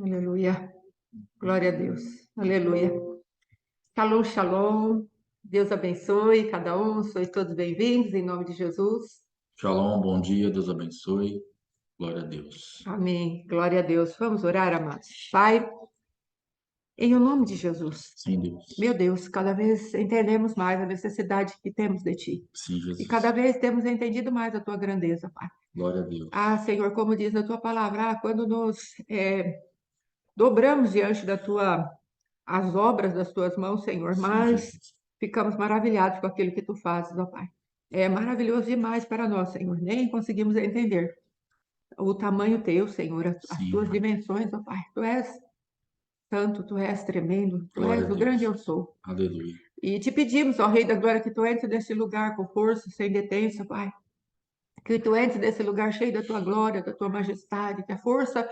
Aleluia. Glória a Deus. Aleluia. Shalom, shalom. Deus abençoe cada um. Sois todos bem-vindos em nome de Jesus. Shalom, bom dia, Deus abençoe. Glória a Deus. Amém. Glória a Deus. Vamos orar, amados. Pai, em o nome de Jesus. Sim, Deus. Meu Deus, cada vez entendemos mais a necessidade que temos de Ti. Sim, E Jesus. cada vez temos entendido mais a Tua grandeza, Pai. Glória a Deus. Senhor, como diz a Tua palavra, quando nos dobramos diante da Tua as obras das tuas mãos, Senhor, Sim, mas Jesus. ficamos maravilhados com aquilo que tu fazes, ó Pai. É maravilhoso demais para nós, Senhor, nem conseguimos entender o tamanho teu, Senhor, as Sim. tuas dimensões, ó Pai. Tu és santo, tu és tremendo, tu Glória és a o grande eu Deus. sou. Aleluia. E te pedimos, ó Rei da Glória, que tu entres nesse lugar com força, sem detência, Pai. Que tu entres nesse lugar cheio da tua glória, da tua majestade, que a força,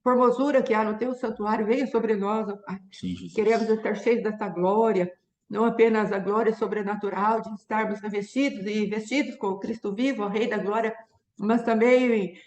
formosura que há no teu santuário venha sobre nós, ó Pai. Sim, Jesus. Queremos estar cheios dessa glória, não apenas a glória sobrenatural de estarmos vestidos com o Cristo vivo, o Rei da Glória, mas também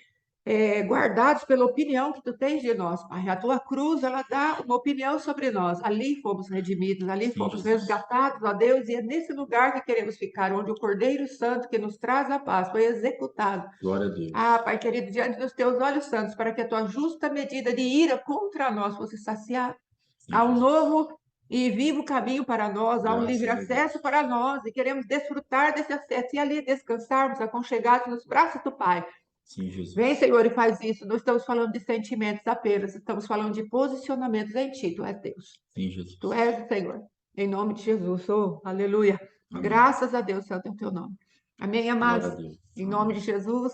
guardados pela opinião que tu tens de nós, Pai. A tua cruz, ela dá uma opinião sobre nós. Ali fomos redimidos, ali Sim, fomos Jesus. resgatados, ó Deus, e é nesse lugar que queremos ficar, onde o Cordeiro Santo que nos traz a paz foi executado. Glória a Deus. Pai querido, diante dos teus olhos santos, para que a tua justa medida de ira contra nós fosse saciada. Sim, Há um Jesus. novo e vivo caminho para nós, há um Graças livre a Deus. acesso para nós, e queremos desfrutar desse acesso e ali descansarmos, aconchegados nos braços do Pai. Sim, Jesus. Vem, Senhor, e faz isso. Não estamos falando de sentimentos apenas, estamos falando de posicionamentos em Ti. Tu és Deus. Sim, Jesus. Tu és o Senhor. Em nome de Jesus. Oh, aleluia. Amém. Graças a Deus, santo é o teu nome. Amém, amados? Glória a Deus. Em nome de Jesus.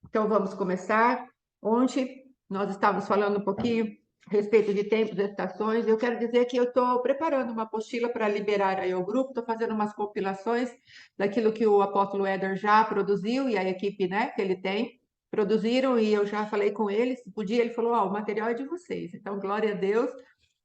Então, vamos começar. Ontem, nós estávamos falando um pouquinho a respeito de tempos e estações. Eu quero dizer que eu estou preparando uma apostila para liberar aí ao grupo, estou fazendo umas compilações daquilo que o apóstolo Éder já produziu e a equipe, né, que ele tem, produziram, e eu já falei com ele, se podia, ele falou, o material é de vocês. Então, glória a Deus.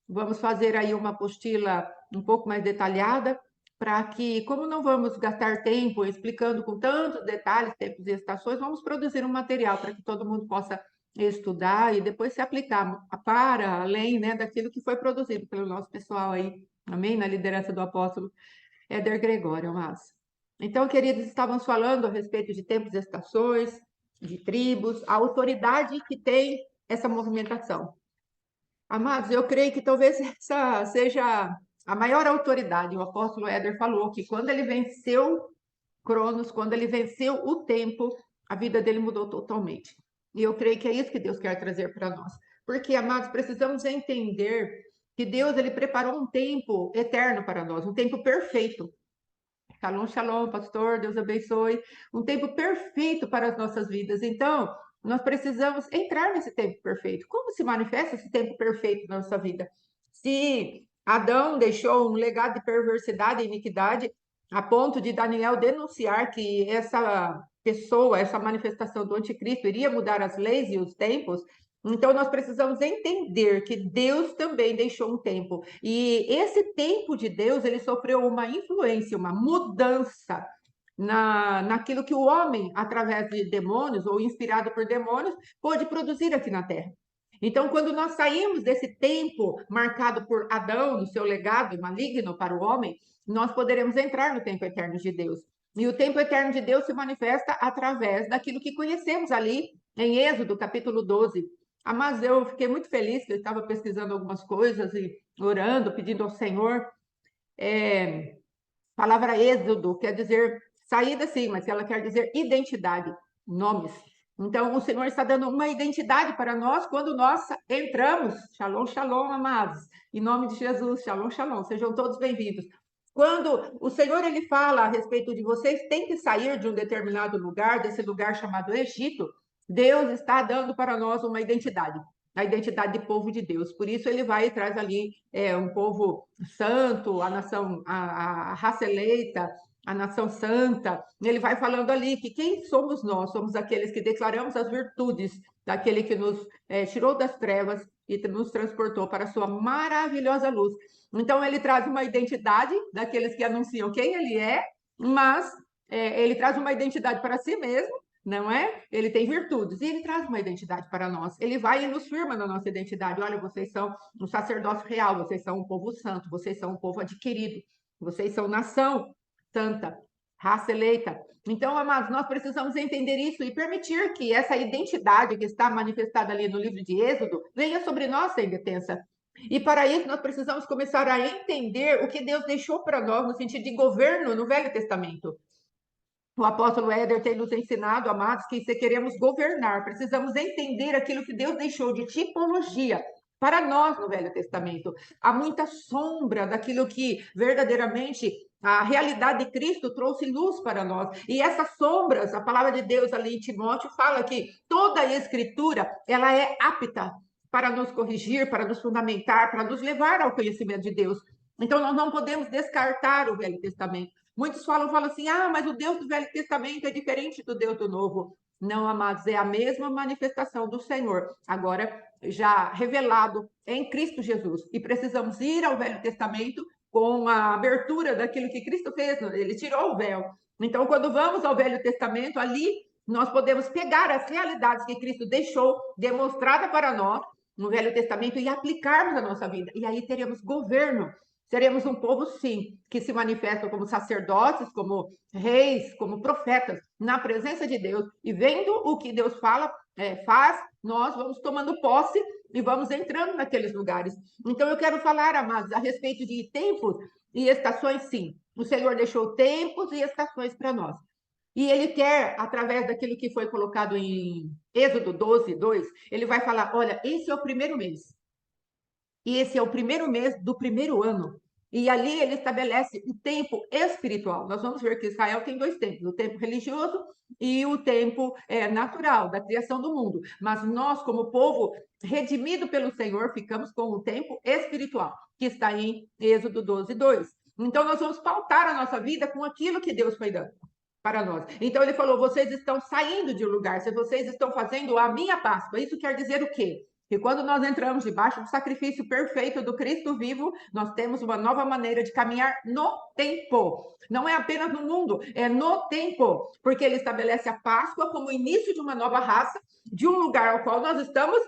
Vamos fazer aí uma apostila um pouco mais detalhada, para que, como não vamos gastar tempo explicando com tantos detalhes, tempos e estações, vamos produzir um material para que todo mundo possa estudar e depois se aplicar para além, né, daquilo que foi produzido pelo nosso pessoal aí, amém? Na liderança do apóstolo Éder Gregório, mas. Então, queridos, estávamos falando a respeito de tempos e estações, de tribos, a autoridade que tem essa movimentação. Amados, eu creio que talvez essa seja a maior autoridade. O apóstolo Éder falou que quando ele venceu Cronos, quando ele venceu o tempo, a vida dele mudou totalmente. E eu creio que é isso que Deus quer trazer para nós. Porque, amados, precisamos entender que Deus ele preparou um tempo eterno para nós, um tempo perfeito. Shalom, shalom, pastor, Deus abençoe. Um tempo perfeito para as nossas vidas. Então, nós precisamos entrar nesse tempo perfeito. Como se manifesta esse tempo perfeito na nossa vida? Se Adão deixou um legado de perversidade e iniquidade, a ponto de Daniel denunciar que essa pessoa, essa manifestação do anticristo iria mudar as leis e os tempos, então nós precisamos entender que Deus também deixou um tempo. E esse tempo de Deus, ele sofreu uma influência, uma mudança naquilo que o homem, através de demônios ou inspirado por demônios, pôde produzir aqui na Terra. Então, quando nós saímos desse tempo marcado por Adão, no seu legado maligno para o homem, nós poderemos entrar no tempo eterno de Deus. E o tempo eterno de Deus se manifesta através daquilo que conhecemos ali em Êxodo, capítulo 12. Mas eu fiquei muito feliz que eu estava pesquisando algumas coisas e orando, pedindo ao Senhor. Palavra Êxodo quer dizer saída, sim, mas ela quer dizer identidade, nomes. Então, o Senhor está dando uma identidade para nós quando nós entramos. Shalom, shalom, amados. Em nome de Jesus, shalom, shalom. Sejam todos bem-vindos. Quando o Senhor ele fala a respeito de vocês, tem que sair de um determinado lugar, desse lugar chamado Egito, Deus está dando para nós uma identidade, a identidade de povo de Deus. Por isso ele vai e traz ali um povo santo, a nação, a raça eleita, a nação santa. Ele vai falando ali que quem somos nós? Somos aqueles que declaramos as virtudes daquele que nos tirou das trevas e nos transportou para a sua maravilhosa luz. Então ele traz uma identidade daqueles que anunciam quem ele é, mas ele traz uma identidade para si mesmo, não é? Ele tem virtudes e ele traz uma identidade para nós. Ele vai e nos firma na nossa identidade. Olha, vocês são um sacerdócio real, vocês são um povo santo, vocês são um povo adquirido, vocês são nação santa, raça eleita. Então, amados, nós precisamos entender isso e permitir que essa identidade que está manifestada ali no livro de Êxodo venha sobre nós sem detença. E para isso nós precisamos começar a entender o que Deus deixou para nós no sentido de governo no Velho Testamento. O apóstolo Éder tem nos ensinado, amados, que se queremos governar, precisamos entender aquilo que Deus deixou de tipologia para nós no Velho Testamento. Há muita sombra daquilo que verdadeiramente a realidade de Cristo trouxe luz para nós. E essas sombras, a palavra de Deus ali em Timóteo fala que toda a escritura, ela é apta para nos corrigir, para nos fundamentar, para nos levar ao conhecimento de Deus. Então, nós não podemos descartar o Velho Testamento. Muitos falam assim, mas o Deus do Velho Testamento é diferente do Deus do Novo. Não, amados, é a mesma manifestação do Senhor, agora já revelado em Cristo Jesus. E precisamos ir ao Velho Testamento com a abertura daquilo que Cristo fez, ele tirou o véu. Então, quando vamos ao Velho Testamento, ali nós podemos pegar as realidades que Cristo deixou demonstrada para nós no Velho Testamento e aplicarmos na nossa vida. E aí teremos governo. Seremos um povo, sim, que se manifesta como sacerdotes, como reis, como profetas, na presença de Deus. E vendo o que Deus faz, nós vamos tomando posse e vamos entrando naqueles lugares. Então, eu quero falar, amados, a respeito de tempos e estações, sim. O Senhor deixou tempos e estações para nós. E ele quer, através daquilo que foi colocado em Êxodo 12, 2, ele vai falar, olha, esse é o primeiro mês. E esse é o primeiro mês do primeiro ano. E ali ele estabelece o tempo espiritual. Nós vamos ver que Israel tem dois tempos, o tempo religioso e o tempo natural, da criação do mundo. Mas nós, como povo redimido pelo Senhor, ficamos com o tempo espiritual, que está em Êxodo 12, 2. Então, nós vamos pautar a nossa vida com aquilo que Deus foi dando para nós. Então, ele falou, vocês estão saindo de um lugar, se vocês estão fazendo a minha Páscoa. Isso quer dizer o quê? Que quando nós entramos debaixo do sacrifício perfeito do Cristo vivo, nós temos uma nova maneira de caminhar no tempo. Não é apenas no mundo, é no tempo. Porque ele estabelece a Páscoa como o início de uma nova raça, de um lugar ao qual nós estamos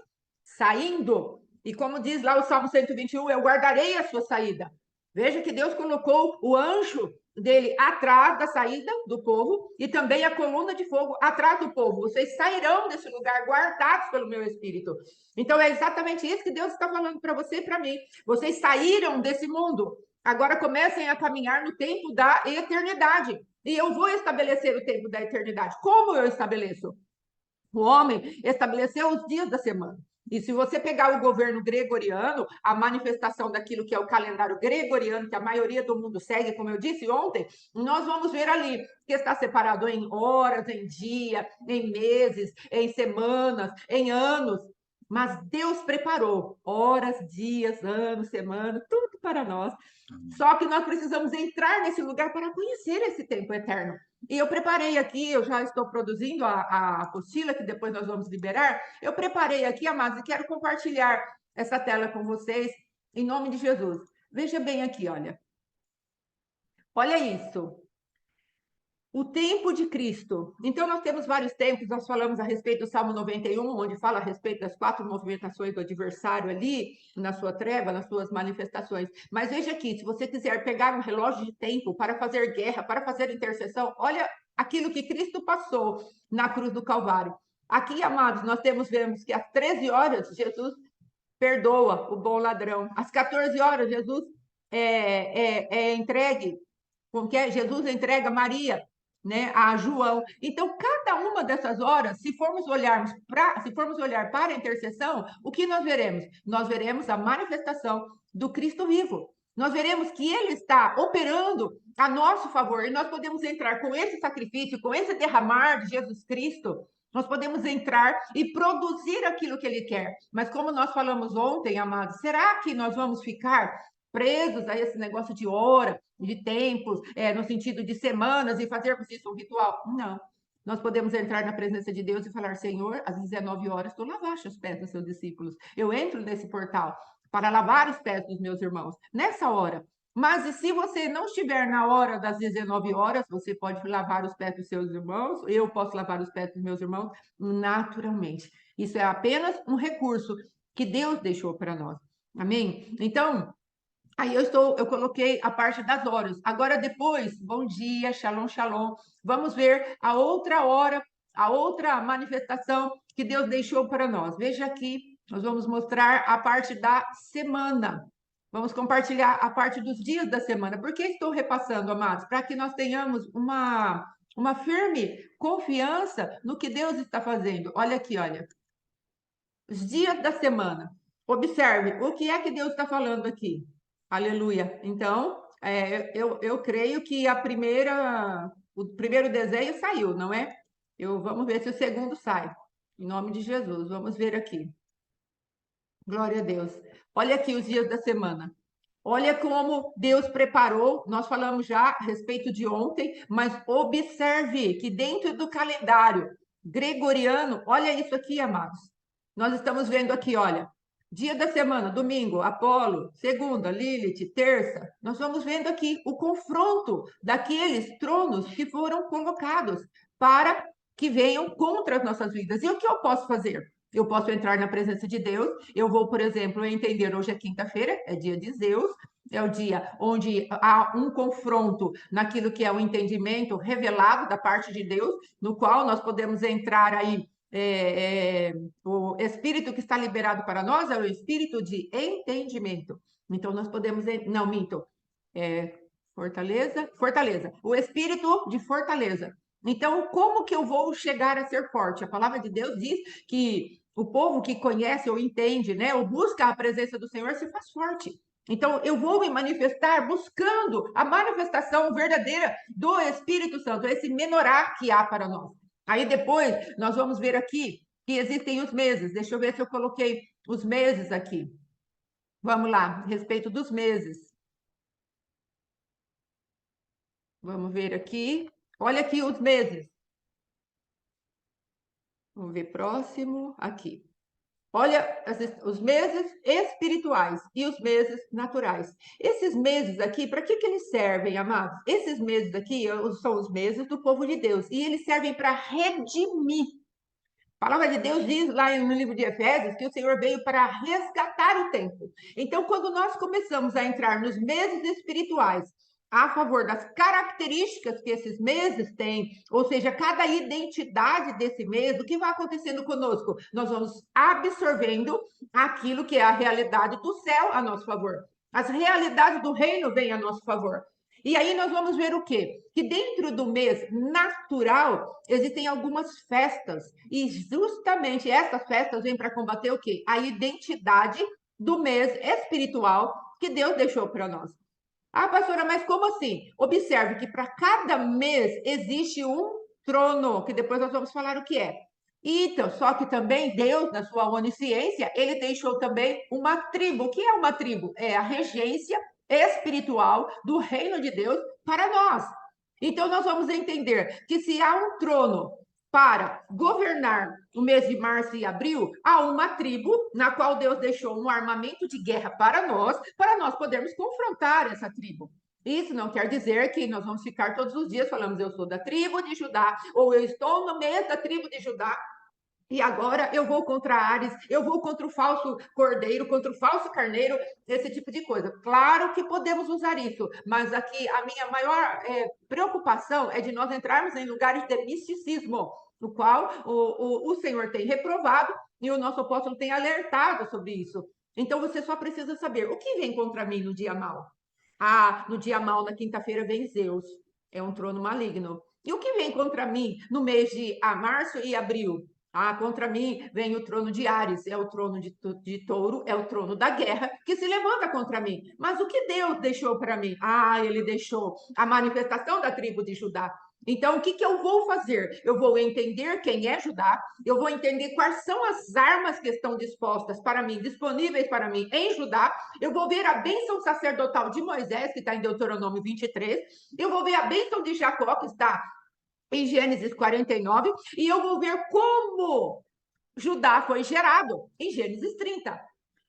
saindo. E como diz lá o Salmo 121, eu guardarei a sua saída. Veja que Deus colocou o anjo dele atrás da saída do povo e também a coluna de fogo atrás do povo. Vocês sairão desse lugar guardados pelo meu Espírito. Então é exatamente isso que Deus está falando para você e para mim. Vocês saíram desse mundo. Agora comecem a caminhar no tempo da eternidade. E eu vou estabelecer o tempo da eternidade. Como eu estabeleço? O homem estabeleceu os dias da semana. E se você pegar o governo gregoriano, a manifestação daquilo que é o calendário gregoriano, que a maioria do mundo segue, como eu disse ontem, nós vamos ver ali que está separado em horas, em dia, em meses, em semanas, em anos. Mas Deus preparou horas, dias, anos, semanas, tudo para nós. Só que nós precisamos entrar nesse lugar para conhecer esse tempo eterno. E eu preparei aqui, eu já estou produzindo a apostila, que depois nós vamos liberar. Eu preparei aqui, amados, e quero compartilhar essa tela com vocês, em nome de Jesus. Veja bem aqui, olha. Olha isso. O tempo de Cristo. Então, nós temos vários tempos, nós falamos a respeito do Salmo 91, onde fala a respeito das 4 movimentações do adversário ali, na sua treva, nas suas manifestações. Mas veja aqui, se você quiser pegar um relógio de tempo para fazer guerra, para fazer intercessão, olha aquilo que Cristo passou na cruz do Calvário. Aqui, amados, nós vemos que às 13 horas, Jesus perdoa o bom ladrão. Às 14 horas, Jesus é entregue, porque Jesus entrega Maria, né, a João. Então, cada uma dessas horas, se formos olhar para a intercessão, o que nós veremos? Nós veremos a manifestação do Cristo vivo. Nós veremos que ele está operando a nosso favor e nós podemos entrar com esse sacrifício, com esse derramar de Jesus Cristo. Nós podemos entrar e produzir aquilo que ele quer. Mas como nós falamos ontem, amados, será que nós vamos ficar presos a esse negócio de hora, de tempos, no sentido de semanas e fazermos isso um ritual? Não. Nós podemos entrar na presença de Deus e falar, Senhor, às 19 horas, tu lavaste os pés dos seus discípulos. Eu entro nesse portal para lavar os pés dos meus irmãos. Nessa hora, Mas e se você não estiver na hora das 19 horas, você pode lavar os pés dos seus irmãos, eu posso lavar os pés dos meus irmãos naturalmente. Isso é apenas um recurso que Deus deixou para nós. Amém? Então, aí eu coloquei a parte das horas. Agora depois, bom dia, shalom, shalom. Vamos ver a outra hora, a outra manifestação que Deus deixou para nós. Veja aqui, nós vamos mostrar a parte da semana. Vamos compartilhar a parte dos dias da semana. Por que estou repassando, amados? Para que nós tenhamos uma firme confiança no que Deus está fazendo. Olha aqui, olha. Os dias da semana. Observe, o que é que Deus está falando aqui? Aleluia. Então, eu creio que o primeiro desenho saiu, não é? Vamos ver se o segundo sai. Em nome de Jesus, vamos ver aqui. Glória a Deus. Olha aqui os dias da semana. Olha como Deus preparou. Nós falamos já a respeito de ontem, mas observe que dentro do calendário gregoriano, olha isso aqui, amados. Nós estamos vendo aqui, olha, dia da semana, domingo, Apolo, segunda, Lilith, terça. Nós vamos vendo aqui o confronto daqueles tronos que foram colocados para que venham contra as nossas vidas. E o que eu posso fazer? Eu posso entrar na presença de Deus. Eu vou, por exemplo, entender hoje é quinta-feira, é dia de Zeus, é o dia onde há um confronto naquilo que é o entendimento revelado da parte de Deus, no qual nós podemos entrar aí. O espírito que está liberado para nós é o espírito de entendimento. Então, nós podemos. Não, minto. Fortaleza. O espírito de fortaleza. Então, como que eu vou chegar a ser forte? A palavra de Deus diz que o povo que conhece ou entende, né, ou busca a presença do Senhor, se faz forte. Então, eu vou me manifestar buscando a manifestação verdadeira do Espírito Santo, esse menorá que há para nós. Aí depois, nós vamos ver aqui que existem os meses. Deixa eu ver se eu coloquei os meses aqui. Vamos lá, a respeito dos meses. Vamos ver aqui. Olha aqui os meses. Vamos ver próximo, aqui. Olha os meses espirituais e os meses naturais. Esses meses aqui, para que eles servem, amados? Esses meses aqui são os meses do povo de Deus e eles servem para redimir. A palavra de Deus diz lá no livro de Efésios que o Senhor veio para resgatar o tempo. Então, quando nós começamos a entrar nos meses espirituais, a favor das características que esses meses têm, ou seja, cada identidade desse mês, o que vai acontecendo conosco? Nós vamos absorvendo aquilo que é a realidade do céu a nosso favor. As realidades do reino vêm a nosso favor. E aí nós vamos ver o quê? Que dentro do mês natural existem algumas festas. E justamente essas festas vêm para combater o quê? A identidade do mês espiritual que Deus deixou para nós. Ah, pastora, mas como assim? Observe que para cada mês existe um trono, que depois nós vamos falar o que é. Então, só que também Deus, na sua onisciência, ele deixou também uma tribo. O que é uma tribo? É a regência espiritual do reino de Deus para nós. Então, nós vamos entender que se há um trono para governar o mês de março e abril, há uma tribo na qual Deus deixou um armamento de guerra para nós podermos confrontar essa tribo. Isso não quer dizer que nós vamos ficar todos os dias falando, eu sou da tribo de Judá, ou eu estou no mês da tribo de Judá, e agora eu vou contra Ares, eu vou contra o falso cordeiro, contra o falso carneiro, esse tipo de coisa. Claro que podemos usar isso, mas aqui a minha maior preocupação é de nós entrarmos em lugares de misticismo, no qual o Senhor tem reprovado e o nosso apóstolo tem alertado sobre isso. Então você só precisa saber o que vem contra mim no dia mau. Ah, no dia mau, na quinta-feira, vem Zeus, é um trono maligno. E o que vem contra mim no mês de março e abril? Ah, contra mim vem o trono de Ares, é o trono de touro, é o trono da guerra que se levanta contra mim. Mas o que Deus deixou para mim? Ah, ele deixou a manifestação da tribo de Judá. Então, o que eu vou fazer? Eu vou entender quem é Judá, eu vou entender quais são as armas que estão dispostas para mim, disponíveis para mim em Judá, eu vou ver a bênção sacerdotal de Moisés, que está em Deuteronômio 23, eu vou ver a bênção de Jacó, que está em Gênesis 49, e eu vou ver como Judá foi gerado em Gênesis 30.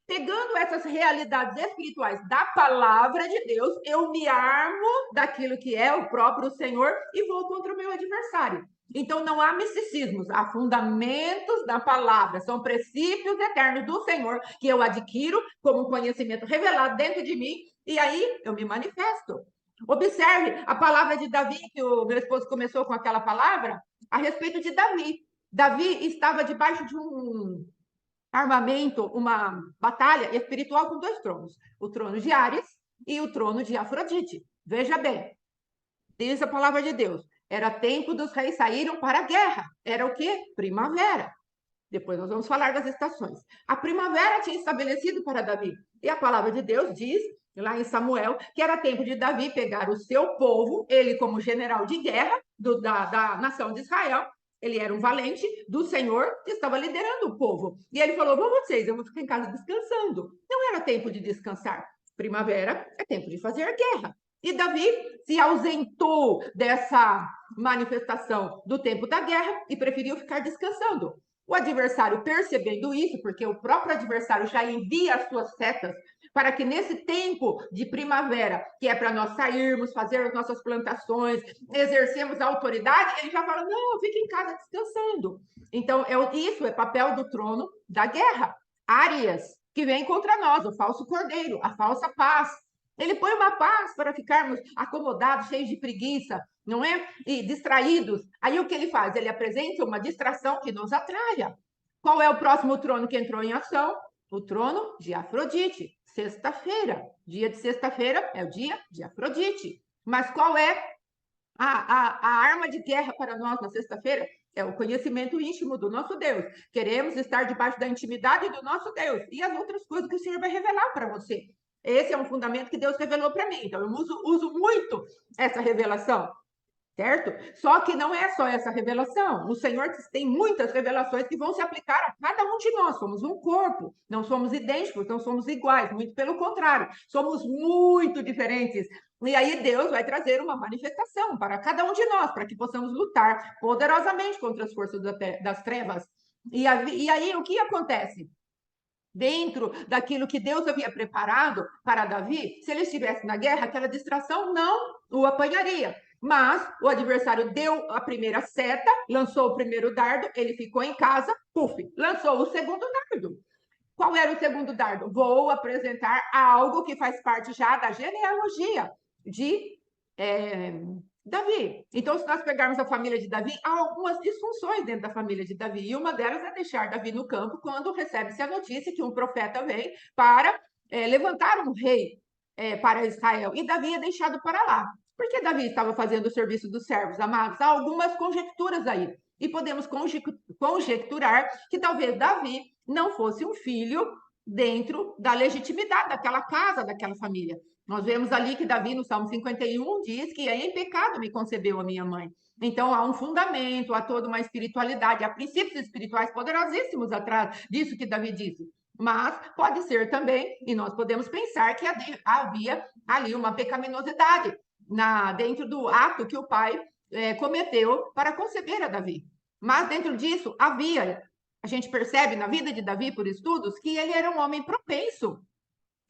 Pegando essas realidades espirituais da palavra de Deus, eu me armo daquilo que é o próprio Senhor e vou contra o meu adversário. Então, não há misticismos, há fundamentos da palavra, são princípios eternos do Senhor que eu adquiro como conhecimento revelado dentro de mim, e aí eu me manifesto. Observe a palavra de Davi, que o meu esposo começou com aquela palavra, a respeito de Davi. Davi estava debaixo de um armamento, uma batalha espiritual com dois tronos: o trono de Áries e o trono de Afrodite. Veja bem, diz a palavra de Deus, era tempo dos reis saíram para a guerra. Era o quê? Primavera. Depois nós vamos falar das estações. A primavera tinha estabelecido para Davi. E a palavra de Deus diz, lá em Samuel, que era tempo de Davi pegar o seu povo, ele como general de guerra da nação de Israel, ele era um valente do Senhor que estava liderando o povo. E ele falou, vamos vocês, eu vou ficar em casa descansando. Não era tempo de descansar. Primavera é tempo de fazer guerra. E Davi se ausentou dessa manifestação do tempo da guerra e preferiu ficar descansando. O adversário, percebendo isso, porque o próprio adversário já envia as suas setas para que nesse tempo de primavera, que é para nós sairmos, fazer as nossas plantações, exercermos a autoridade, ele já fala, não, fique em casa descansando. Então, isso é papel do trono da guerra. Áries, que vem contra nós, o falso cordeiro, a falsa paz. Ele põe uma paz para ficarmos acomodados, cheios de preguiça, não é? E distraídos. Aí o que ele faz? Ele apresenta uma distração que nos atraia. Qual é o próximo trono que entrou em ação? O trono de Afrodite. Sexta-feira. Dia de sexta-feira é o dia de Afrodite. Mas qual é a arma de guerra para nós na sexta-feira? É o conhecimento íntimo do nosso Deus. Queremos estar debaixo da intimidade do nosso Deus. E as outras coisas que o Senhor vai revelar para você. Esse é um fundamento que Deus revelou para mim. Então, eu uso muito essa revelação. Certo? Só que não é só essa revelação. O Senhor tem muitas revelações que vão se aplicar a cada um de nós. Somos um corpo, não somos idênticos, não somos iguais, muito pelo contrário, somos muito diferentes. E aí Deus vai trazer uma manifestação para cada um de nós, para que possamos lutar poderosamente contra as forças das trevas. E aí o que acontece? Dentro daquilo que Deus havia preparado para Davi, se ele estivesse na guerra, aquela distração não o apanharia. Mas o adversário deu a primeira seta, lançou o primeiro dardo, ele ficou em casa, puf, lançou o segundo dardo. Qual era o segundo dardo? Vou apresentar algo que faz parte já da genealogia de Davi. Então, se nós pegarmos a família de Davi, há algumas disfunções dentro da família de Davi. E uma delas é deixar Davi no campo quando recebe-se a notícia que um profeta vem para levantar um rei para Israel. E Davi é deixado para lá. Por que Davi estava fazendo o serviço dos servos, amados? Há algumas conjecturas aí. E podemos conjecturar que talvez Davi não fosse um filho dentro da legitimidade daquela casa, daquela família. Nós vemos ali que Davi, no Salmo 51, diz que em pecado me concebeu a minha mãe. Então, há um fundamento, há toda uma espiritualidade, há princípios espirituais poderosíssimos atrás disso que Davi disse. Mas pode ser também, e nós podemos pensar que havia ali uma pecaminosidade dentro do ato que o pai cometeu para conceber a Davi. Mas dentro disso a gente percebe na vida de Davi, por estudos, que ele era um homem propenso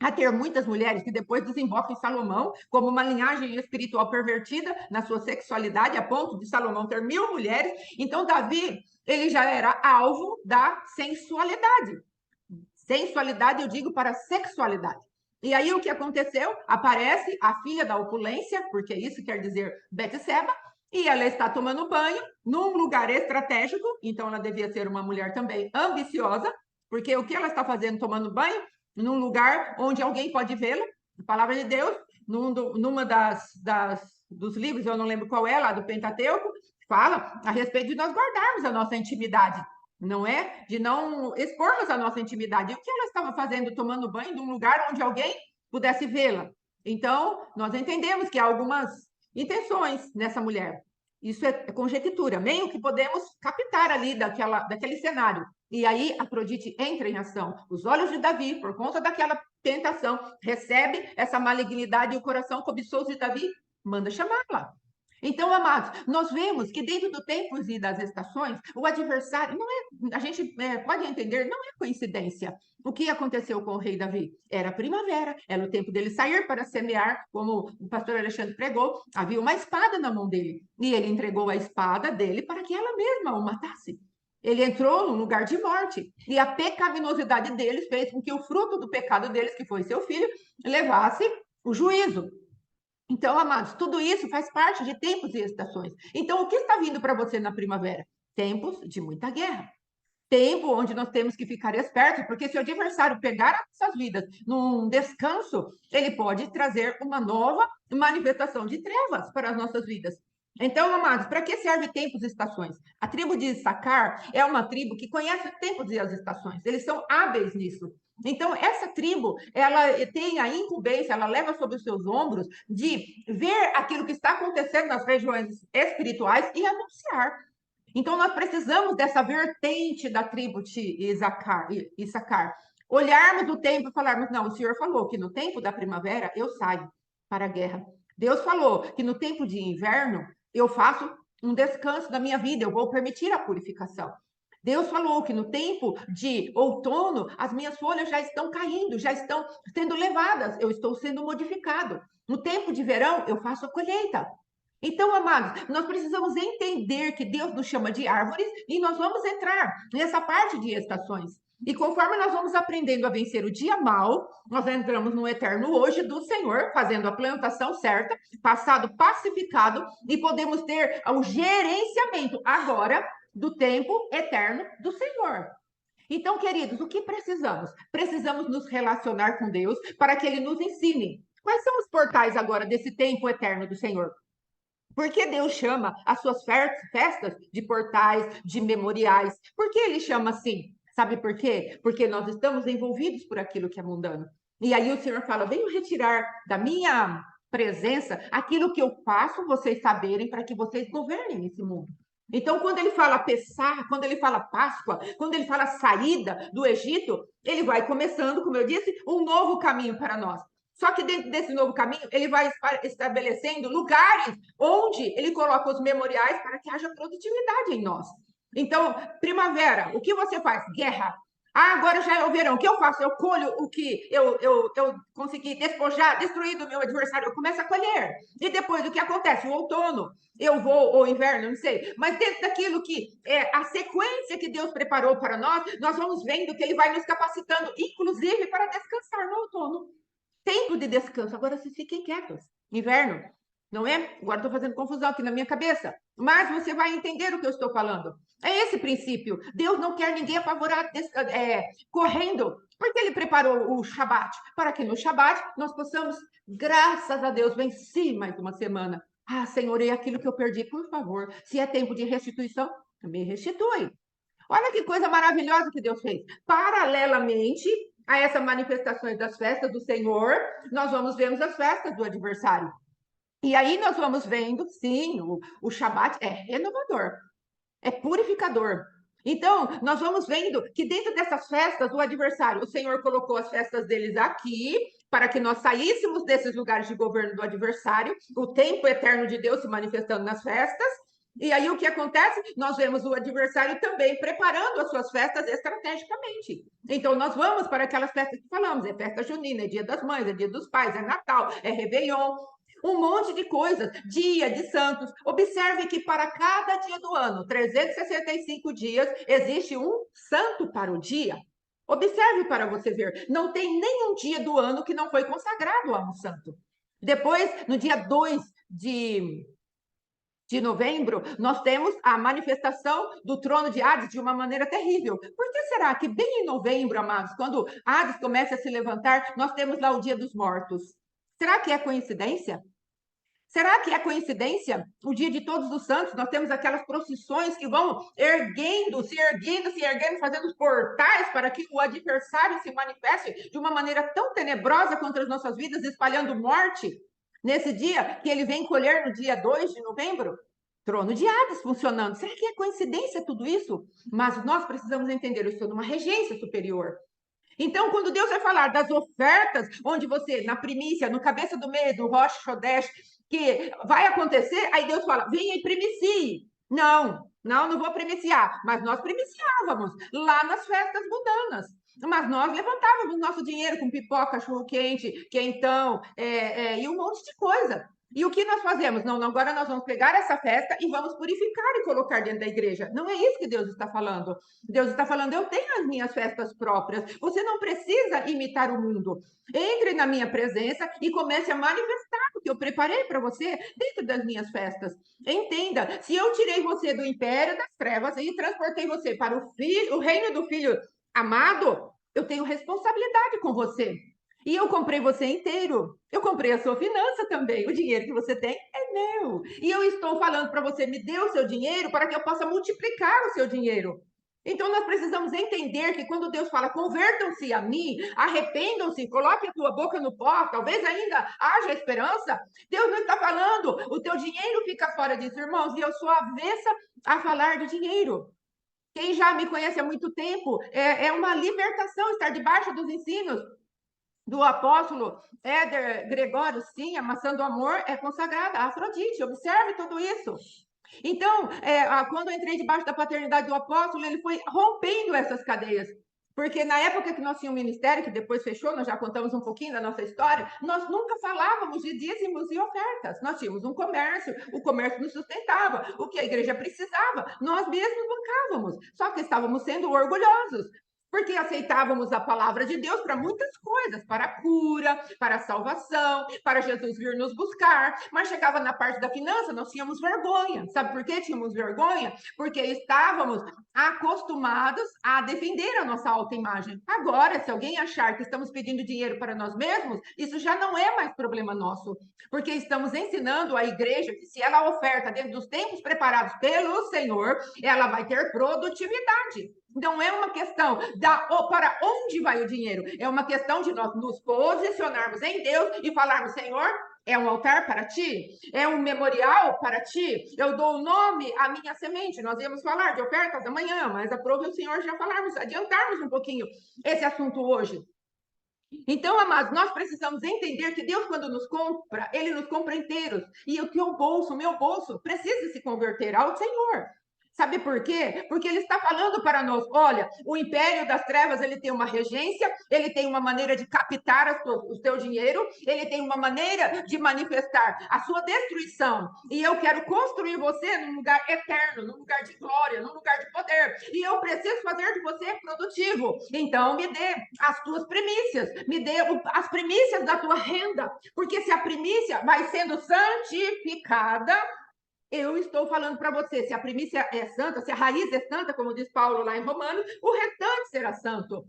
a ter muitas mulheres, que depois desemboca em Salomão como uma linhagem espiritual pervertida na sua sexualidade, a ponto de Salomão ter 1000 mulheres. Então, Davi, ele já era alvo da sensualidade. Sensualidade, eu digo, para sexualidade. E aí, o que aconteceu? Aparece a filha da opulência, porque isso quer dizer Betseba, e ela está tomando banho num lugar estratégico, então ela devia ser uma mulher também ambiciosa, porque o que ela está fazendo tomando banho? Num lugar onde alguém pode vê-la, a palavra de Deus, numa dos livros, eu não lembro qual é, lá do Pentateuco, fala a respeito de nós guardarmos a nossa intimidade, não é? De não expormos a nossa intimidade. E o que ela estava fazendo, tomando banho num lugar onde alguém pudesse vê-la? Então, nós entendemos que há algumas intenções nessa mulher. Isso é conjectura, meio que podemos captar ali daquele cenário. E aí Afrodite entra em ação. Os olhos de Davi, por conta daquela tentação, recebe essa malignidade e o coração cobiçoso de Davi manda chamá-la. Então, amados, nós vemos que dentro do tempo e das estações, o adversário não é, a gente pode entender, não é coincidência. O que aconteceu com o rei Davi? Era primavera, era o tempo dele sair para semear, como o pastor Alexandre pregou, havia uma espada na mão dele, e ele entregou a espada dele para que ela mesma o matasse. Ele entrou num lugar de morte, e a pecaminosidade deles fez com que o fruto do pecado deles, que foi seu filho, levasse o juízo. Então, amados, tudo isso faz parte de tempos e estações. Então, o que está vindo para você na primavera? Tempos de muita guerra. Tempo onde nós temos que ficar espertos, porque se o adversário pegar as nossas vidas num descanso, ele pode trazer uma nova manifestação de trevas para as nossas vidas. Então, amados, para que serve tempos e estações? A tribo de Issacar é uma tribo que conhece os tempos e as estações. Eles são hábeis nisso. Então, essa tribo, ela tem a incumbência, ela leva sobre os seus ombros de ver aquilo que está acontecendo nas regiões espirituais e anunciar. Então, nós precisamos dessa vertente da tribo de Issacar. Olharmos o tempo e falarmos, não, o Senhor falou que no tempo da primavera eu saio para a guerra. Deus falou que no tempo de inverno eu faço um descanso da minha vida, eu vou permitir a purificação. Deus falou que no tempo de outono as minhas folhas já estão caindo, já estão sendo levadas, eu estou sendo modificado. No tempo de verão eu faço a colheita. Então, amados, nós precisamos entender que Deus nos chama de árvores e nós vamos entrar nessa parte de estações. E conforme nós vamos aprendendo a vencer o dia mal, nós entramos no eterno hoje do Senhor, fazendo a plantação certa, passado pacificado, e podemos ter o gerenciamento agora do tempo eterno do Senhor. Então, queridos, o que precisamos? Precisamos nos relacionar com Deus para que Ele nos ensine. Quais são os portais agora desse tempo eterno do Senhor? Porque Deus chama as suas festas de portais, de memoriais? Por que ele chama assim? Sabe por quê? Porque nós estamos envolvidos por aquilo que é mundano. E aí o Senhor fala: venho retirar da minha presença aquilo que eu faço vocês saberem para que vocês governem esse mundo. Então, quando ele fala Pessah, quando ele fala Páscoa, quando ele fala saída do Egito, ele vai começando, como eu disse, um novo caminho para nós. Só que dentro desse novo caminho, ele vai estabelecendo lugares onde ele coloca os memoriais para que haja produtividade em nós. Então, primavera, o que você faz? Guerra. Ah, agora já é o verão. O que eu faço? Eu colho o que eu consegui despojar, destruir do meu adversário. Eu começo a colher. E depois, o que acontece? O outono, eu vou, ou inverno, não sei. Mas dentro daquilo que é a sequência que Deus preparou para nós, nós vamos vendo que ele vai nos capacitando, inclusive, para descansar no outono. Tempo de descanso. Agora vocês fiquem quietos. Inverno, não é? Agora estou fazendo confusão aqui na minha cabeça. Mas você vai entender o que eu estou falando. É esse princípio. Deus não quer ninguém apavorado, correndo, porque ele preparou o Shabat para que no Shabat nós possamos, graças a Deus, vencer mais uma semana. Ah, Senhor, e aquilo que eu perdi, por favor, se é tempo de restituição, me restitui. Olha que coisa maravilhosa que Deus fez. Paralelamente a essas manifestações das festas do Senhor, nós vamos ver as festas do adversário. E aí nós vamos vendo, sim, o Shabat é renovador, é purificador. Então, nós vamos vendo que dentro dessas festas, o adversário, o Senhor colocou as festas deles aqui, para que nós saíssemos desses lugares de governo do adversário, o tempo eterno de Deus se manifestando nas festas. E aí o que acontece? Nós vemos o adversário também preparando as suas festas estrategicamente. Então nós vamos para aquelas festas que falamos, é festa junina, é dia das mães, é dia dos pais, é Natal, é Réveillon, um monte de coisas, dia de santos. Observe que para cada dia do ano, 365 dias, existe um santo para o dia. Observe para você ver, não tem nenhum dia do ano que não foi consagrado a um santo. Depois, no dia 2 de novembro, nós temos a manifestação do trono de Hades de uma maneira terrível. Por que será que bem em novembro, amados, quando Hades começa a se levantar, nós temos lá o Dia dos Mortos? Será que é coincidência? Será que é coincidência? O dia de Todos os Santos, nós temos aquelas procissões que vão erguendo, se erguendo, fazendo os portais para que o adversário se manifeste de uma maneira tão tenebrosa contra as nossas vidas, espalhando morte. Nesse dia que ele vem colher no dia 2 de novembro, trono de Hades funcionando. Será que é coincidência tudo isso? Mas nós precisamos entender, eu estou numa regência superior. Então, quando Deus vai falar das ofertas, onde você, na primícia, no cabeça do mês, no Rosh Chodesh, que vai acontecer, aí Deus fala, venha e primicie. Não, não vou primiciar. Mas nós primiciávamos lá nas festas mundanas. Mas nós levantávamos nosso dinheiro com pipoca, cachorro-quente, quentão, e um monte de coisa. E o que nós fazemos? Não, agora nós vamos pegar essa festa e vamos purificar e colocar dentro da igreja. Não é isso que Deus está falando. Deus está falando, eu tenho as minhas festas próprias. Você não precisa imitar o mundo. Entre na minha presença e comece a manifestar o que eu preparei para você dentro das minhas festas. Entenda, se eu tirei você do império das trevas e transportei você para o reino do Filho amado, eu tenho responsabilidade com você. E eu comprei você inteiro. Eu comprei a sua finança também. O dinheiro que você tem é meu. E eu estou falando para você, me dê o seu dinheiro para que eu possa multiplicar o seu dinheiro. Então, nós precisamos entender que quando Deus fala, convertam-se a mim, arrependam-se, coloque a tua boca no pó, talvez ainda haja esperança. Deus não está falando, o teu dinheiro fica fora disso, irmãos, e eu sou avessa a falar de dinheiro. Quem já me conhece há muito tempo, é uma libertação estar debaixo dos ensinos do apóstolo Éder Gregório, sim, a maçã do amor é consagrada a Afrodite, observe tudo isso. Então, quando eu entrei debaixo da paternidade do apóstolo, ele foi rompendo essas cadeias. Porque na época que nós tínhamos um ministério, que depois fechou, nós já contamos um pouquinho da nossa história, nós nunca falávamos de dízimos e ofertas. Nós tínhamos um comércio, o comércio nos sustentava, o que a igreja precisava, nós mesmos bancávamos. Só que estávamos sendo orgulhosos, porque aceitávamos a palavra de Deus para muitas coisas, para a cura, para a salvação, para Jesus vir nos buscar, mas chegava na parte da finança, nós tínhamos vergonha. Sabe por que tínhamos vergonha? Porque estávamos acostumados a defender a nossa autoimagem. Agora, se alguém achar que estamos pedindo dinheiro para nós mesmos, isso já não é mais problema nosso, porque estamos ensinando a igreja que se ela oferta dentro dos tempos preparados pelo Senhor, ela vai ter produtividade. Não é uma questão para onde vai o dinheiro, é uma questão de nós nos posicionarmos em Deus e falarmos, Senhor, é um altar para ti? É um memorial para ti? Eu dou o nome à minha semente. Nós íamos falar de ofertas amanhã, mas aprove o Senhor já falarmos, adiantarmos um pouquinho esse assunto hoje. Então, amados, nós precisamos entender que Deus, quando nos compra, Ele nos compra inteiros. E o teu bolso, o meu bolso, precisa se converter ao Senhor. Sabe por quê? Porque ele está falando para nós, olha, o império das trevas, ele tem uma regência, ele tem uma maneira de captar o teu dinheiro, ele tem uma maneira de manifestar a sua destruição. E eu quero construir você num lugar eterno, num lugar de glória, num lugar de poder. E eu preciso fazer de você produtivo. Então, me dê as tuas primícias, me dê as primícias da tua renda, porque se a primícia vai sendo santificada, eu estou falando para você, se a primícia é santa, se a raiz é santa, como diz Paulo lá em Romanos, o restante será santo.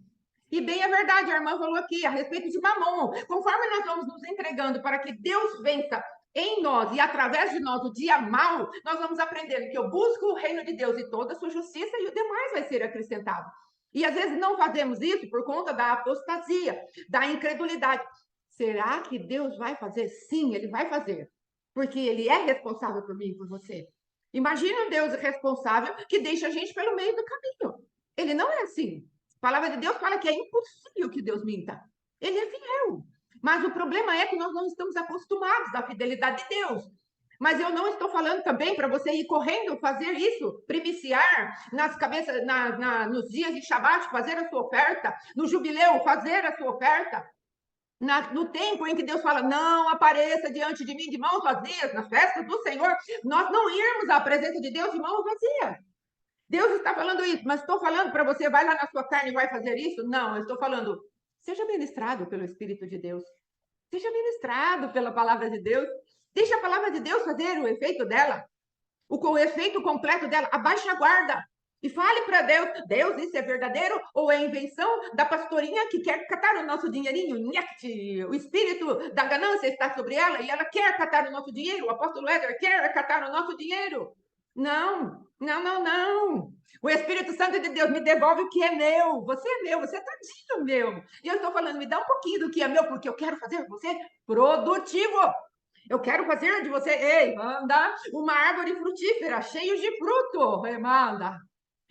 E bem é verdade, a irmã falou aqui a respeito de Mamon. Conforme nós vamos nos entregando para que Deus vença em nós e através de nós o dia mau, nós vamos aprendendo que eu busco o reino de Deus e toda a sua justiça e o demais vai ser acrescentado. E às vezes não fazemos isso por conta da apostasia, da incredulidade. Será que Deus vai fazer? Sim, ele vai fazer. Porque ele é responsável por mim e por você. Imagina um Deus responsável que deixa a gente pelo meio do caminho. Ele não é assim. A palavra de Deus fala que é impossível que Deus minta. Ele é fiel. Mas o problema é que nós não estamos acostumados à fidelidade de Deus. Mas eu não estou falando também para você ir correndo fazer isso, primiciar nas cabeças, nos dias de Shabat, fazer a sua oferta, no jubileu, fazer a sua oferta. No tempo em que Deus fala, não apareça diante de mim de mãos vazias, nas festas do Senhor, nós não irmos à presença de Deus de mãos vazias. Deus está falando isso, mas estou falando para você, vai lá na sua carne e vai fazer isso? Não, eu estou falando, seja ministrado pelo Espírito de Deus. Seja ministrado pela palavra de Deus. Deixa a palavra de Deus fazer o efeito dela. O efeito completo dela. Abaixe a guarda. E fale para Deus, Deus, isso é verdadeiro ou é invenção da pastorinha que quer catar o nosso dinheirinho? O espírito da ganância está sobre ela e ela quer catar o nosso dinheiro. O apóstolo Éder quer catar o nosso dinheiro. Não, não, não, não. O Espírito Santo de Deus me devolve o que é meu. Você é meu, você é todinho meu. E eu estou falando, me dá um pouquinho do que é meu, porque eu quero fazer você produtivo. Eu quero fazer de você, ei, manda uma árvore frutífera, cheia de fruto, manda.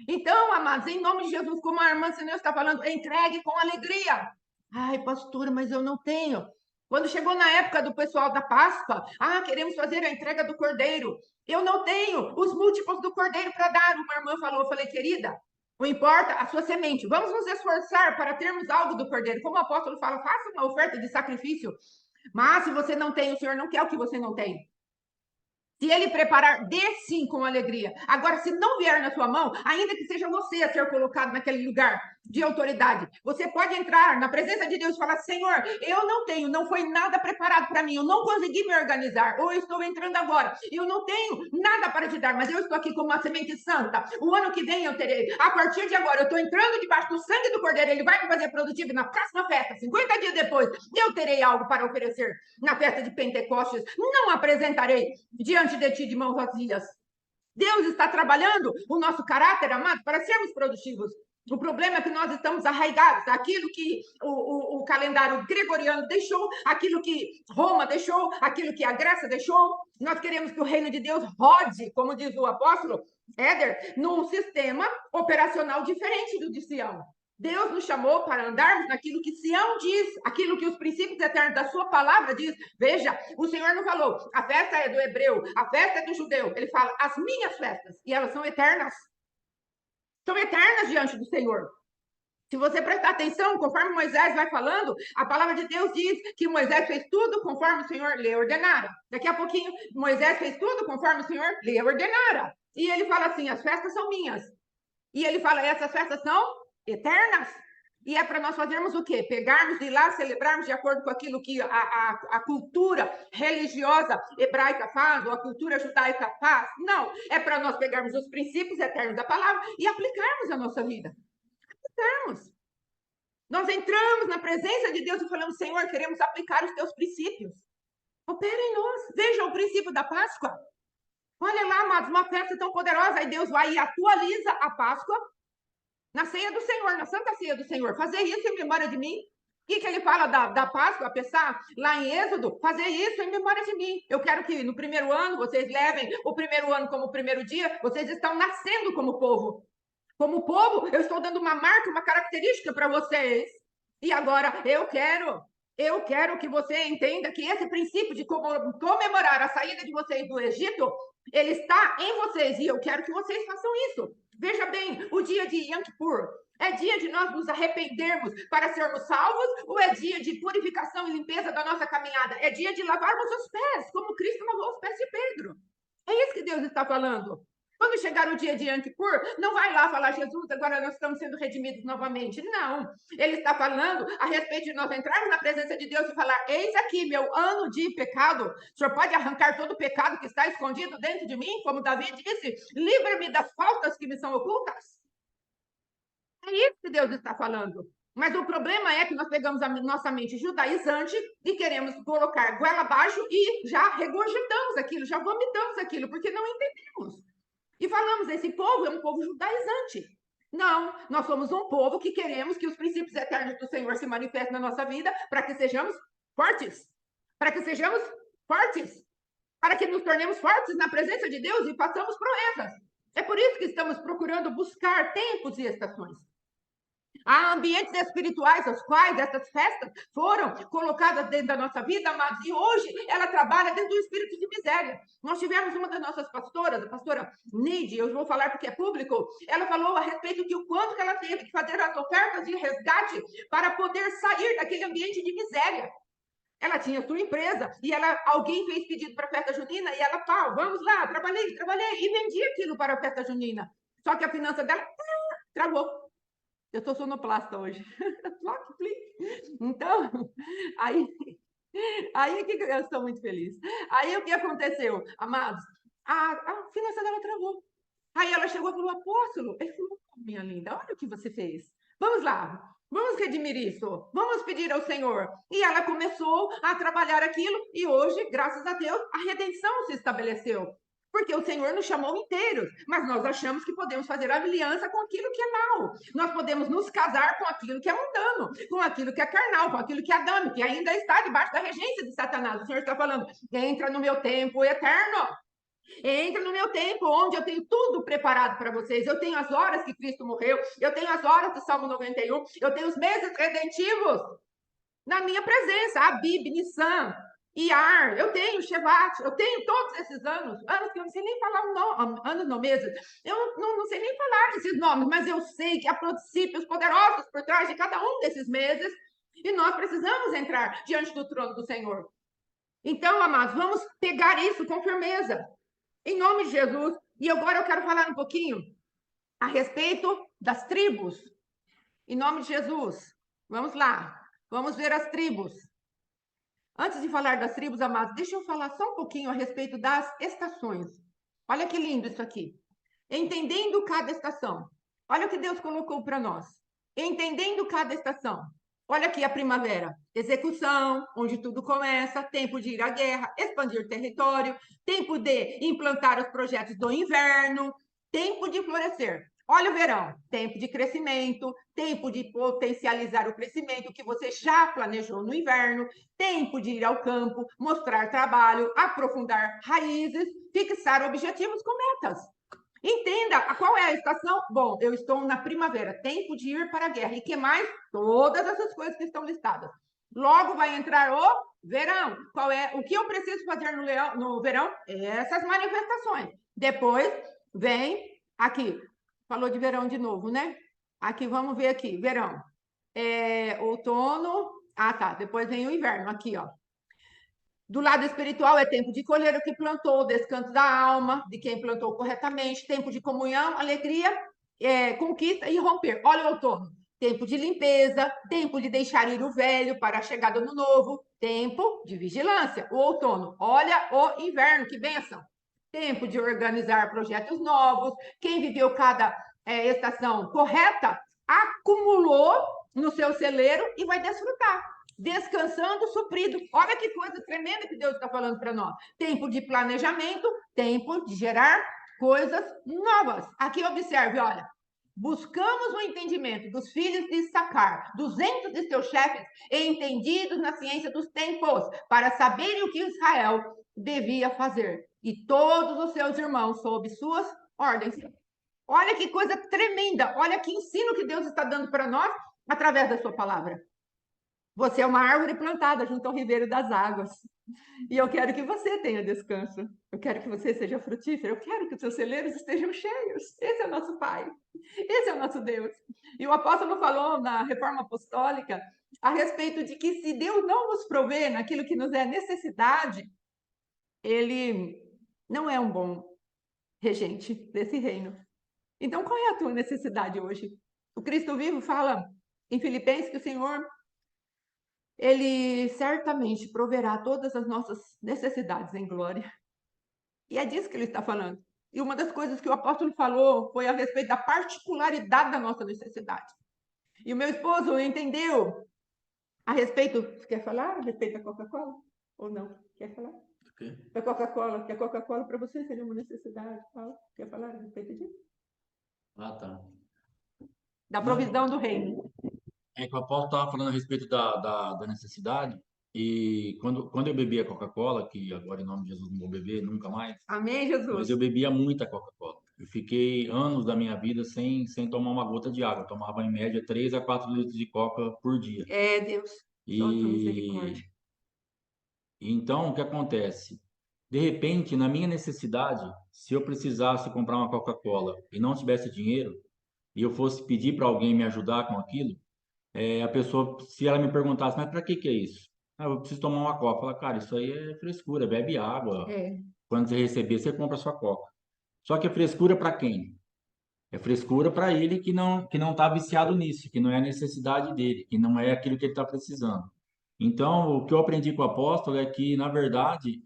Então, amados, em nome de Jesus, como a irmã Sineu está falando, entregue com alegria. Ai, pastora, mas eu não tenho. Quando chegou na época do pessoal da Páscoa, queremos fazer a entrega do cordeiro. Eu não tenho os múltiplos do cordeiro para dar. Uma irmã falou, eu falei, querida, não importa a sua semente. Vamos nos esforçar para termos algo do cordeiro. Como o apóstolo fala, faça uma oferta de sacrifício. Mas se você não tem, o Senhor não quer o que você não tem. Se ele preparar, dê sim com alegria. Agora, se não vier na sua mão, ainda que seja você a ser colocado naquele lugar de autoridade, você pode entrar na presença de Deus e falar: Senhor, eu não tenho, não foi nada preparado para mim, eu não consegui me organizar, ou eu estou entrando agora, eu não tenho nada para te dar, mas eu estou aqui como uma semente santa. O ano que vem eu terei, a partir de agora, eu estou entrando debaixo do sangue do Cordeiro, ele vai me fazer produtivo e na próxima festa, 50 dias depois, eu terei algo para oferecer na festa de Pentecostes. Não apresentarei diante de ti de mãos vazias. Deus está trabalhando o nosso caráter, amado, para sermos produtivos. O problema é que nós estamos arraigados aquilo que o calendário gregoriano deixou, aquilo que Roma deixou, aquilo que a Grécia deixou. Nós queremos que o reino de Deus rode, como diz o apóstolo Éder, num sistema operacional diferente do de Sião. Deus nos chamou para andarmos naquilo que Sião diz, aquilo que os princípios eternos da sua palavra diz. Veja, o Senhor não falou, a festa é do hebreu, a festa é do judeu. Ele fala, as minhas festas, e elas são eternas. São eternas diante do Senhor. Se você prestar atenção, conforme Moisés vai falando, a palavra de Deus diz que Moisés fez tudo conforme o Senhor lhe ordenara. Daqui a pouquinho, Moisés fez tudo conforme o Senhor lhe ordenara. E ele fala assim, as festas são minhas. E ele fala, essas festas são eternas. E é para nós fazermos o quê? Pegarmos e ir lá celebrarmos de acordo com aquilo que a cultura religiosa hebraica faz, ou a cultura judaica faz. Não, é para nós pegarmos os princípios eternos da palavra e aplicarmos a nossa vida. Aplicarmos. Nós entramos na presença de Deus e falamos, Senhor, queremos aplicar os teus princípios. Opera em nós. Veja o princípio da Páscoa. Olha lá, amados, uma festa tão poderosa. Aí Deus vai e atualiza a Páscoa na ceia do Senhor, na Santa Ceia do Senhor. Fazer isso em memória de mim. O que ele fala da Páscoa, a Pessá, lá em Êxodo? Fazer isso em memória de mim. Eu quero que no primeiro ano vocês levem o primeiro ano como o primeiro dia. Vocês estão nascendo como povo. Como povo, eu estou dando uma marca, uma característica para vocês. E agora eu quero que você entenda que esse princípio de comemorar a saída de vocês do Egito, ele está em vocês. E eu quero que vocês façam isso. Veja bem, o dia de Yom Kippur é dia de nós nos arrependermos para sermos salvos ou é dia de purificação e limpeza da nossa caminhada? É dia de lavarmos os pés, como Cristo lavou os pés de Pedro. É isso que Deus está falando. Quando chegar o dia de Yom Kippur, não vai lá falar, Jesus, agora nós estamos sendo redimidos novamente. Não. Ele está falando a respeito de nós entrarmos na presença de Deus e falar, eis aqui meu ano de pecado. O Senhor pode arrancar todo o pecado que está escondido dentro de mim, como Davi disse, livra-me das faltas que me são ocultas. É isso que Deus está falando. Mas o problema é que nós pegamos a nossa mente judaizante e queremos colocar goela abaixo e já regurgitamos aquilo, já vomitamos aquilo, porque não entendemos. E falamos, esse povo é um povo judaizante. Não, nós somos um povo que queremos que os princípios eternos do Senhor se manifestem na nossa vida para que sejamos fortes. Para que sejamos fortes. Para que nos tornemos fortes na presença de Deus e façamos proezas. É por isso que estamos procurando buscar tempos e estações. Há ambientes espirituais aos quais essas festas foram colocadas dentro da nossa vida, amados, e hoje ela trabalha dentro do espírito de miséria. Nós tivemos uma das nossas pastoras, a pastora Neide, eu vou falar porque é público, ela falou a respeito de o quanto que ela teve que fazer as ofertas de resgate para poder sair daquele ambiente de miséria. Ela tinha sua empresa e alguém fez pedido para a festa junina e ela, pau, vamos lá, trabalhei e vendi aquilo para a festa junina. Só que a finança dela travou. Eu estou sonoplasta hoje. Então, aí que eu estou muito feliz. Aí o que aconteceu, amados? A finança dela travou. Aí ela chegou e falou, apóstolo, ele falou, minha linda, olha o que você fez. Vamos lá, vamos redimir isso, vamos pedir ao Senhor. E ela começou a trabalhar aquilo e hoje, graças a Deus, a redenção se estabeleceu. Porque o Senhor nos chamou inteiros, mas nós achamos que podemos fazer aliança com aquilo que é mal. Nós podemos nos casar com aquilo que é mundano, com aquilo que é carnal, com aquilo que é adâmico, que ainda está debaixo da regência de Satanás. O Senhor está falando, entra no meu tempo eterno. Entra no meu tempo, onde eu tenho tudo preparado para vocês. Eu tenho as horas que Cristo morreu, eu tenho as horas do Salmo 91, eu tenho os meses redentivos na minha presença, Abib, Nissan, Iar, eu tenho Shevat, eu tenho todos esses anos que eu não sei nem falar o nome, anos não meses, eu não sei nem falar esses nomes, mas eu sei que há princípios poderosos por trás de cada um desses meses, e nós precisamos entrar diante do trono do Senhor. Então, amados, vamos pegar isso com firmeza, em nome de Jesus. E agora eu quero falar um pouquinho a respeito das tribos, em nome de Jesus. Vamos lá, vamos ver as tribos. Antes de falar das tribos, amados, deixa eu falar só um pouquinho a respeito das estações. Olha que lindo isso aqui. Entendendo cada estação. Olha o que Deus colocou para nós. Entendendo cada estação. Olha aqui a primavera. Execução, onde tudo começa, tempo de ir à guerra, expandir território, tempo de implantar os projetos do inverno, tempo de florescer. Olha o verão, tempo de crescimento, tempo de potencializar o crescimento que você já planejou no inverno, tempo de ir ao campo, mostrar trabalho, aprofundar raízes, fixar objetivos com metas. Entenda qual é a estação. Bom, eu estou na primavera, tempo de ir para a guerra. E que mais? Todas essas coisas que estão listadas. Logo vai entrar o verão. Qual é o que eu preciso fazer no verão? Essas manifestações. Depois vem aqui. Falou de verão de novo, né? Aqui, vamos ver aqui, verão. Outono. Ah, tá. Depois vem o inverno, aqui, ó. Do lado espiritual é tempo de colher o que plantou, descanso da alma, de quem plantou corretamente, tempo de comunhão, alegria, conquista e romper. Olha o outono. Tempo de limpeza, tempo de deixar ir o velho para a chegada do novo, tempo de vigilância. O outono. Olha o inverno, que bênção. Tempo de organizar projetos novos. Quem viveu cada estação correta, acumulou no seu celeiro e vai desfrutar. Descansando, suprido. Olha que coisa tremenda que Deus está falando para nós. Tempo de planejamento, tempo de gerar coisas novas. Aqui observe, olha. Buscamos o entendimento dos filhos de Issacar, 200 de seus chefes, entendidos na ciência dos tempos, para saberem o que Israel devia fazer. E todos os seus irmãos sob suas ordens. Olha que coisa tremenda. Olha que ensino que Deus está dando para nós através da sua palavra. Você é uma árvore plantada junto ao ribeiro das águas. E eu quero que você tenha descanso. Eu quero que você seja frutífero. Eu quero que os seus celeiros estejam cheios. Esse é o nosso Pai. Esse é o nosso Deus. E o apóstolo falou na Reforma Apostólica a respeito de que se Deus não nos prover naquilo que nos é necessidade, ele não é um bom regente desse reino. Então, qual é a tua necessidade hoje? O Cristo vivo fala em Filipenses que o Senhor, ele certamente proverá todas as nossas necessidades em glória. E é disso que ele está falando. E uma das coisas que o apóstolo falou foi a respeito da particularidade da nossa necessidade. E o meu esposo entendeu a respeito... Você quer falar a respeito da Coca-Cola? Ou não? Quer falar? Da Coca-Cola. Que a Coca-Cola para você seria uma necessidade. Quer falar a respeito disso? Ah, tá. Da provisão do reino. É que o apóstolo estava falando a respeito da necessidade, e quando eu bebia Coca-Cola, que agora em nome de Jesus não vou beber nunca mais, Amém, mas Jesus. eu bebia muita Coca-Cola. Eu fiquei anos da minha vida sem tomar uma gota de água. Eu tomava em média 3 a 4 litros de Coca por dia. Deus, só tua E misericórdia. então o que acontece? De repente, na minha necessidade, se eu precisasse comprar uma Coca-Cola e não tivesse dinheiro, e eu fosse pedir para alguém me ajudar com aquilo, a pessoa, se ela me perguntasse, mas para que é isso? Ah, eu preciso tomar uma coca. Fala, cara, isso aí é frescura, bebe água. É, Quando você receber, você compra a sua coca. Só que é frescura para quem? É frescura para ele que não está viciado nisso, que não é a necessidade dele, que não é aquilo que ele está precisando. Então, o que eu aprendi com o apóstolo é que, na verdade,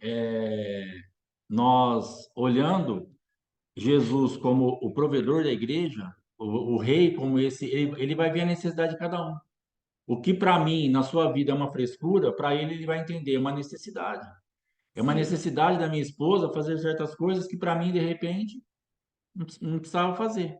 nós olhando Jesus como o provedor da igreja, o rei como esse, ele vai ver a necessidade de cada um. O que para mim, na sua vida, é uma frescura, para ele vai entender, é uma necessidade. É uma sim, necessidade da minha esposa fazer certas coisas que para mim, de repente, não precisava fazer.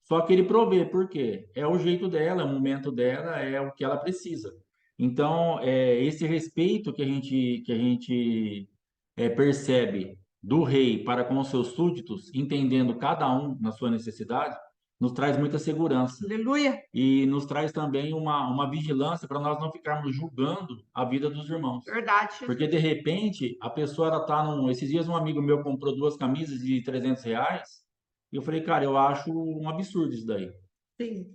Só que ele provê, por quê? É o jeito dela, é o momento dela, é o que ela precisa. Então, esse respeito que a gente percebe do rei para com os seus súditos, entendendo cada um na sua necessidade, nos traz muita segurança. Aleluia. E nos traz também uma vigilância para nós não ficarmos julgando a vida dos irmãos. Verdade, Porque, Jesus. de repente, a pessoa ela tá num... Esses dias um amigo meu comprou 2 camisas de R$ 300, e eu falei, cara, eu acho um absurdo isso daí. Sim,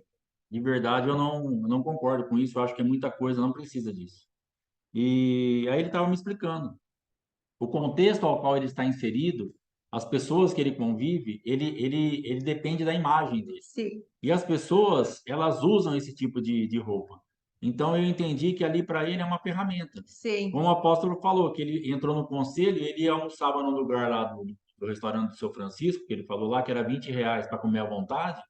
De verdade, eu não concordo com isso, eu acho que é muita coisa, não precisa disso. E aí ele estava me explicando. O contexto ao qual ele está inserido, as pessoas que ele convive, ele depende da imagem dele. sim, E as pessoas, elas usam esse tipo de roupa. Então eu entendi que ali para ele é uma ferramenta. sim. Como o apóstolo falou, que ele entrou no conselho, ele almoçava no lugar lá do restaurante do seu Francisco, que ele falou lá que era R$ 20 para comer à vontade,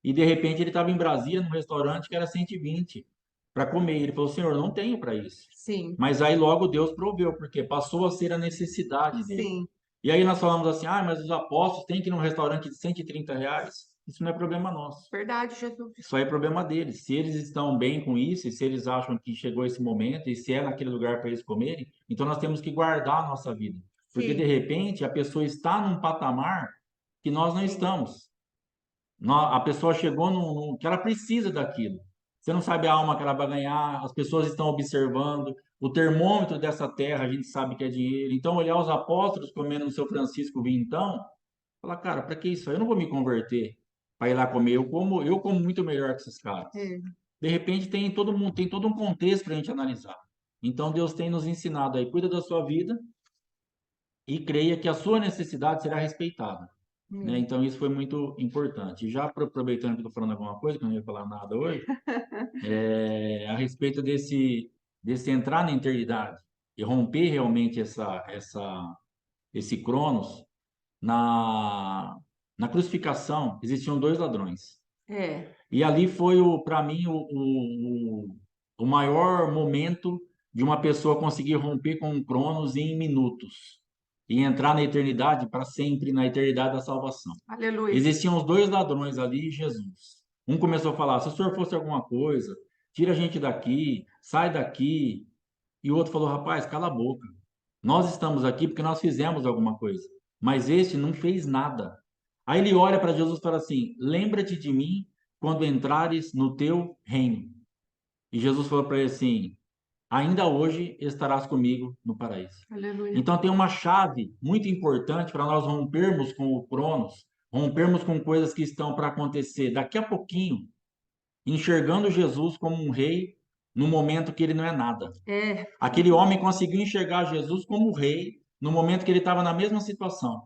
e de repente ele estava em Brasília, num restaurante que era 120 para comer. Ele falou, Senhor, eu não tenho para isso. Sim, Mas aí logo Deus proveu, porque passou a ser a necessidade dele. sim. E aí nós falamos assim, mas os apóstolos têm que ir num restaurante de R$ 130. Isso não é problema nosso. Verdade, Jesus. Isso aí é problema deles. Se eles estão bem com isso, e se eles acham que chegou esse momento, e se é naquele lugar para eles comerem, então nós temos que guardar a nossa vida. Porque de Sim, repente a pessoa está num patamar que nós não sim. estamos. A pessoa chegou que ela precisa daquilo. Você não sabe a alma que ela vai ganhar, as pessoas estão observando. O termômetro dessa terra, a gente sabe que é dinheiro. Então, olhar os apóstolos comendo no seu Francisco Vintão, falar, cara, para que isso? Eu não vou me converter para ir lá comer. Eu como muito melhor que esses caras. É. De repente, tem todo mundo, tem todo um contexto para a gente analisar. Então, Deus tem nos ensinado aí, cuida da sua vida e creia que a sua necessidade será respeitada, né? É. Então, isso foi muito importante. E já aproveitando que estou falando alguma coisa, que eu não ia falar nada hoje, a respeito desse entrar na eternidade e romper realmente esse Cronos, na crucificação, existiam 2 ladrões. É. E ali foi, para mim, o maior momento de uma pessoa conseguir romper com o Cronos em minutos e entrar na eternidade para sempre, na eternidade da salvação. Aleluia. Existiam os 2 ladrões ali e Jesus. Um começou a falar: se o senhor fosse alguma coisa, tira a gente daqui, sai daqui. E o outro falou: rapaz, cala a boca. Nós estamos aqui porque nós fizemos alguma coisa. Mas este não fez nada. Aí ele olha para Jesus e fala assim: lembra-te de mim quando entrares no teu reino. E Jesus falou para ele assim: ainda hoje estarás comigo no paraíso. Aleluia. Então tem uma chave muito importante para nós rompermos com o Cronos, rompermos com coisas que estão para acontecer daqui a pouquinho, enxergando Jesus como um rei no momento que ele não é nada. É. Aquele homem conseguiu enxergar Jesus como rei no momento que ele estava na mesma situação.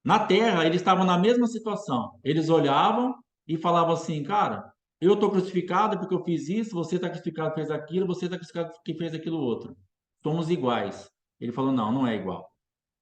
Na terra, eles estavam na mesma situação. Eles olhavam e falavam assim, cara, eu estou crucificado porque eu fiz isso, você está crucificado fez aquilo, você está crucificado que fez aquilo outro. Somos iguais. Ele falou, não, não é igual.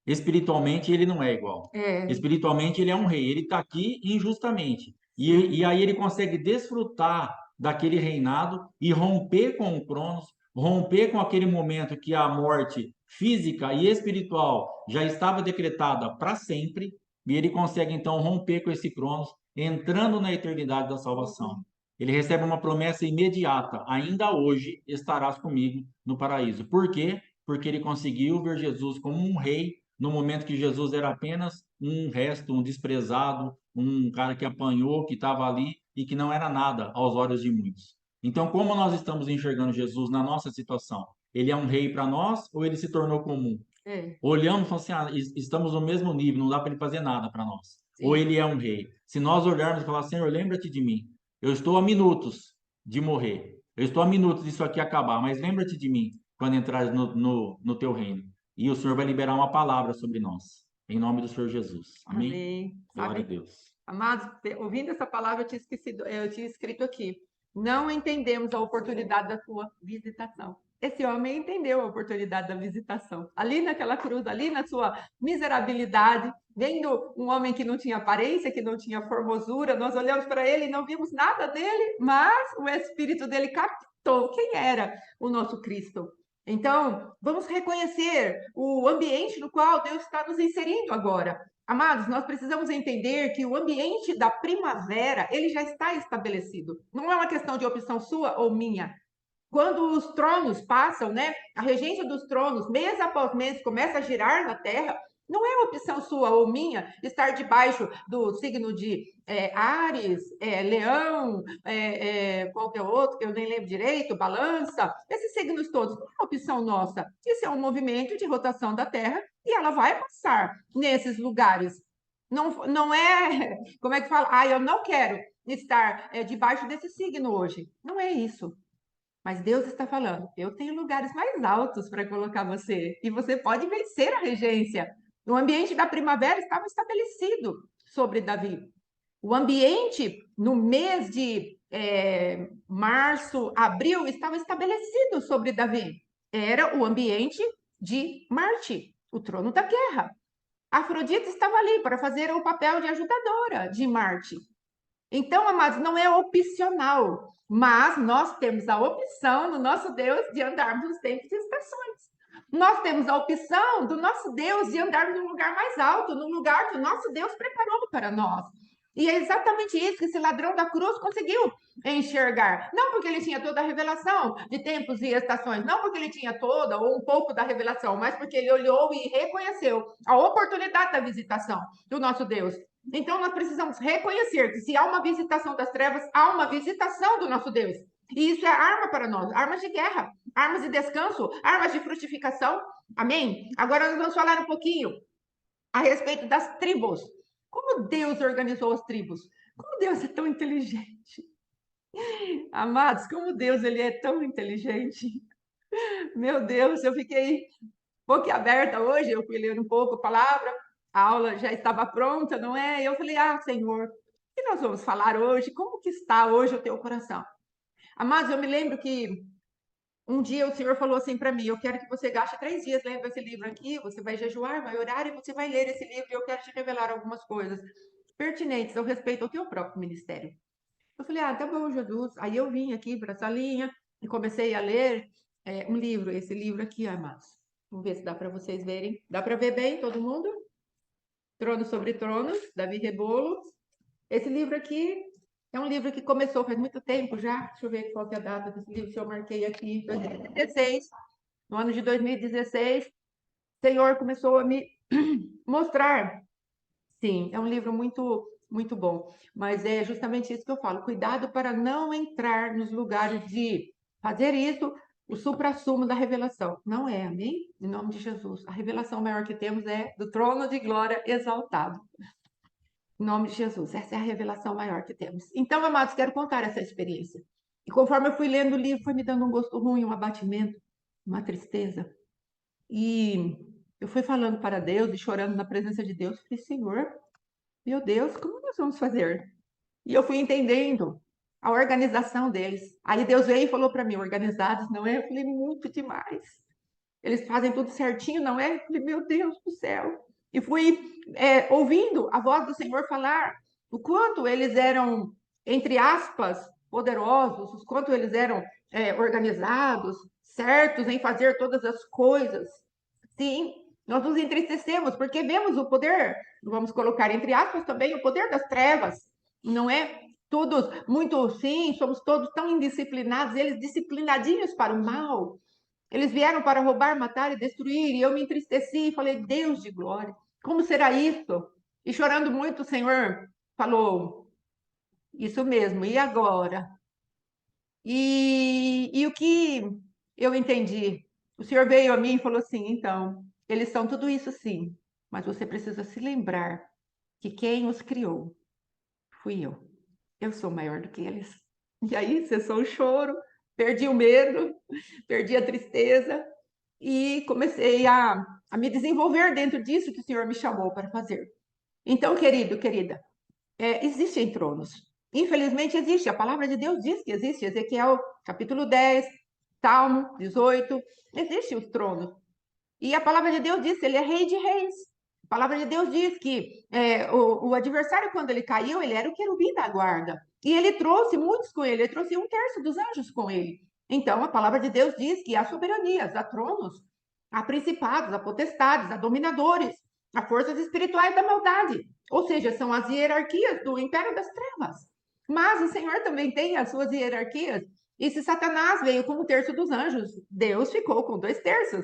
Espiritualmente, ele não é igual. É. Espiritualmente, ele é um rei. Ele está aqui injustamente. E, Sim. e aí ele consegue desfrutar daquele reinado e romper com o Cronos, romper com aquele momento que a morte física e espiritual já estava decretada para sempre. E ele consegue então romper com esse Cronos, entrando na eternidade da salvação. Ele recebe uma promessa imediata: ainda hoje estarás comigo no paraíso. Por quê? Porque ele conseguiu ver Jesus como um rei no momento que Jesus era apenas um resto, um desprezado, um cara que apanhou, que estava ali e que não era nada aos olhos de muitos. Então, como nós estamos enxergando Jesus na nossa situação? Ele é um rei para nós ou ele se tornou comum? É. Olhamos e falamos assim, estamos no mesmo nível, não dá para ele fazer nada para nós. Ou Sim. ele é um rei. Se nós olharmos e falar, Senhor, lembra-te de mim. Eu estou a minutos de morrer. Eu estou a minutos disso aqui acabar, mas lembra-te de mim quando entrares no teu reino. E o Senhor vai liberar uma palavra sobre nós. Em nome do Senhor Jesus. Amém? Amém. Glória a Sabe, Deus. amados, ouvindo essa palavra, eu tinha esquecido, eu tinha escrito aqui. Não entendemos a oportunidade da sua visitação. Esse homem entendeu a oportunidade da visitação. Ali naquela cruz, ali na sua miserabilidade, vendo um homem que não tinha aparência, que não tinha formosura, nós olhamos para ele e não vimos nada dele, mas o espírito dele captou quem era o nosso Cristo. Então, vamos reconhecer o ambiente no qual Deus está nos inserindo agora. Amados, nós precisamos entender que o ambiente da primavera, ele já está estabelecido. Não é uma questão de opção sua ou minha. Quando os tronos passam, né? A regência dos tronos, mês após mês, começa a girar na terra, Não é opção sua ou minha estar debaixo do signo de Áries, Leão, qualquer outro, que eu nem lembro direito, Balança, esses signos todos. Não é opção nossa. Isso é um movimento de rotação da Terra e ela vai passar nesses lugares. Não, não é, como é que fala? Ah, eu não quero estar debaixo desse signo hoje. Não é isso. Mas Deus está falando, eu tenho lugares mais altos para colocar você, e você pode vencer a regência. O ambiente da primavera estava estabelecido sobre Davi. O ambiente no mês de março, abril, estava estabelecido sobre Davi. Era o ambiente de Marte, o trono da guerra. Afrodite estava ali para fazer o papel de ajudadora de Marte. Então, amados, não é opcional, mas nós temos a opção no nosso Deus de andarmos nos tempos e estações. Nós temos a opção do nosso Deus de andarmos num lugar mais alto, num lugar que o nosso Deus preparou para nós. E é exatamente isso que esse ladrão da cruz conseguiu enxergar. Não porque ele tinha toda a revelação de tempos e estações, não porque ele tinha toda ou um pouco da revelação, mas porque ele olhou e reconheceu a oportunidade da visitação do nosso Deus. Então, nós precisamos reconhecer que se há uma visitação das trevas, há uma visitação do nosso Deus. E isso é arma para nós, armas de guerra, armas de descanso, armas de frutificação. Amém? Agora nós vamos falar um pouquinho a respeito das tribos. Como Deus organizou as tribos? Como Deus é tão inteligente. Amados, como Deus ele é tão inteligente. Meu Deus, eu fiquei boquiaberta hoje, eu fui ler um pouco a palavra, a aula já estava pronta, não é? Eu falei, Senhor, o que nós vamos falar hoje? Como que está hoje o teu coração? Amados, eu me lembro que um dia o Senhor falou assim para mim, eu quero que você gaste 3 dias lendo esse livro aqui, você vai jejuar, vai orar e você vai ler esse livro e eu quero te revelar algumas coisas pertinentes ao respeito ao teu próprio ministério. Eu falei, tá bom, Jesus. Aí eu vim aqui para essa linha e comecei a ler um livro, esse livro aqui, amados. Vamos ver se dá para vocês verem. Dá para ver bem, todo mundo? Trono sobre Tronos, Davi Rebolo. Esse livro aqui é um livro que começou faz muito tempo já. Deixa eu ver qual que é a data desse livro, se eu marquei aqui. 2016. No ano de 2016, o Senhor começou a me mostrar. Sim, é um livro muito, muito bom. Mas é justamente isso que eu falo. Cuidado para não entrar nos lugares de fazer isso o suprassumo da revelação. Não é, amém? Em nome de Jesus. A revelação maior que temos é do trono de glória exaltado. Em nome de Jesus. Essa é a revelação maior que temos. Então, amados, quero contar essa experiência. E conforme eu fui lendo o livro, foi me dando um gosto ruim, um abatimento, uma tristeza. E eu fui falando para Deus e chorando na presença de Deus. Falei, Senhor, meu Deus, como nós vamos fazer? E eu fui entendendo a organização deles. Aí Deus veio e falou para mim, organizados, não é? Eu falei, muito demais. Eles fazem tudo certinho, não é? Eu falei, meu Deus do céu. E fui ouvindo a voz do Senhor falar o quanto eles eram, entre aspas, poderosos, o quanto eles eram organizados, certos em fazer todas as coisas. Sim, nós nos entristecemos porque vemos o poder, vamos colocar entre aspas também, o poder das trevas, não é? Todos muito, sim, somos todos tão indisciplinados, eles disciplinadinhos para o mal. Eles vieram para roubar, matar e destruir, e eu me entristeci e falei, Deus de glória, como será isso? E chorando muito, o Senhor falou, isso mesmo, e agora? E o que eu entendi? O Senhor veio a mim e falou assim, então, eles são tudo isso sim, mas você precisa se lembrar que quem os criou fui eu. Eu sou maior do que eles. E aí cessou o choro, perdi o medo, perdi a tristeza e comecei a me desenvolver dentro disso que o Senhor me chamou para fazer. Então, querido, querida, existem tronos. Infelizmente existe, a palavra de Deus diz que existe, Ezequiel capítulo 10, Salmo 18, existem os tronos. E a palavra de Deus diz, ele é rei de reis. A palavra de Deus diz que o adversário, quando ele caiu, ele era o querubim da guarda. E ele trouxe muitos com ele trouxe 1/3 dos anjos com ele. Então, a palavra de Deus diz que há soberanias, há tronos, há principados, há potestades, há dominadores, há forças espirituais da maldade. Ou seja, são as hierarquias do império das trevas. Mas o Senhor também tem as suas hierarquias. E se Satanás veio com 1/3 dos anjos, Deus ficou com 2/3.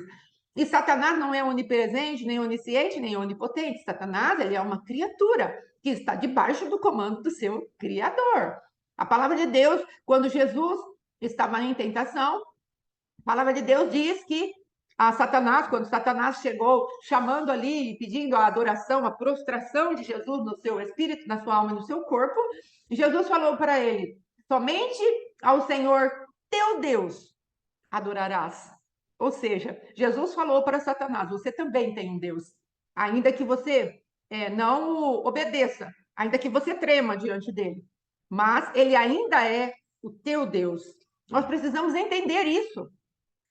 E Satanás não é onipresente, nem onisciente, nem onipotente. Satanás, ele é uma criatura que está debaixo do comando do seu Criador. A palavra de Deus, quando Jesus estava em tentação, a palavra de Deus diz que a Satanás, quando Satanás chegou chamando ali, pedindo a adoração, a prostração de Jesus no seu espírito, na sua alma e no seu corpo, Jesus falou para ele: somente ao Senhor teu Deus adorarás. Ou seja, Jesus falou para Satanás: você também tem um Deus, ainda que você não o obedeça, ainda que você trema diante dele, mas ele ainda é o teu Deus. Nós precisamos entender isso.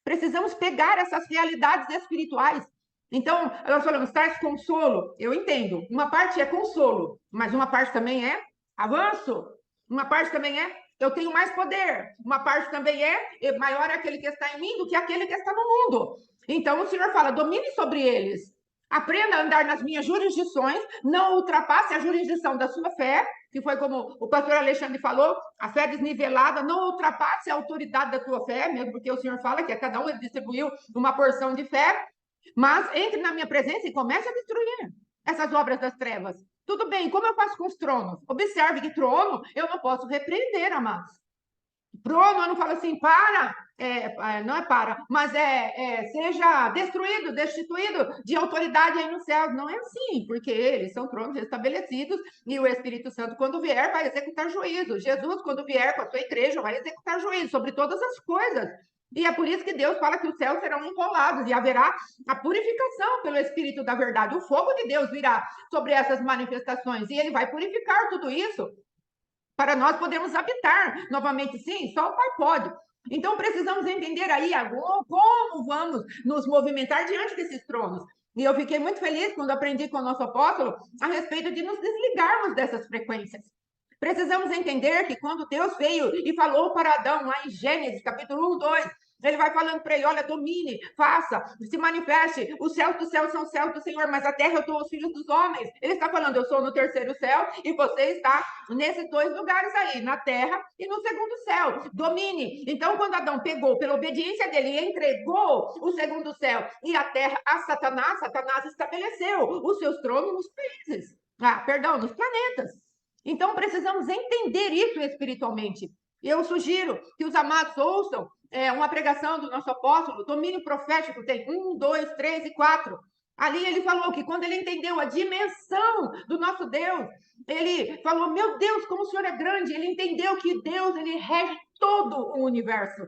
Precisamos pegar essas realidades espirituais. Então, nós falamos, traz consolo. Eu entendo. Uma parte é consolo, mas uma parte também é avanço. Uma parte também é eu tenho mais poder. Uma parte também é maior é aquele que está em mim do que aquele que está no mundo. Então, o Senhor fala, domine sobre eles. Aprenda a andar nas minhas jurisdições, não ultrapasse a jurisdição da sua fé, que foi como o pastor Alexandre falou, a fé desnivelada, não ultrapasse a autoridade da tua fé, mesmo porque o Senhor fala que a cada um distribuiu uma porção de fé, mas entre na minha presença e comece a destruir essas obras das trevas. Tudo bem, como eu faço com os tronos? Observe que trono eu não posso repreender, amados. Trono, eu não falo assim, não é para, mas seja destruído, destituído de autoridade aí no céu. Não é assim, porque eles são tronos estabelecidos e o Espírito Santo, quando vier, vai executar juízo. Jesus, quando vier com a sua igreja, vai executar juízo sobre todas as coisas. E é por isso que Deus fala que os céus serão enrolados e haverá a purificação pelo Espírito da verdade. O fogo de Deus virá sobre essas manifestações e ele vai purificar tudo isso para nós podermos habitar novamente. Sim, só o Pai pode. Então, precisamos entender aí agora como vamos nos movimentar diante desses tronos. E eu fiquei muito feliz quando aprendi com o nosso apóstolo a respeito de nos desligarmos dessas frequências. Precisamos entender que quando Deus veio e falou para Adão, lá em Gênesis, capítulo 1, 2, ele vai falando para ele, olha, domine, faça, se manifeste, os céus do céu são os céus do Senhor, mas a terra eu dou aos filhos dos homens. Ele está falando, eu sou no terceiro céu e você está nesses dois lugares aí, na terra e no segundo céu. Domine. Então, quando Adão pegou, pela obediência dele, e entregou o segundo céu e a terra a Satanás, Satanás estabeleceu os seus tronos nos países. Nos planetas. Então, precisamos entender isso espiritualmente. Eu sugiro que os amados ouçam uma pregação do nosso apóstolo, domínio profético, tem 1, 2, 3 e 4. Ali ele falou que quando ele entendeu a dimensão do nosso Deus, ele falou, meu Deus, como o Senhor é grande. Ele entendeu que Deus, ele rege todo o universo.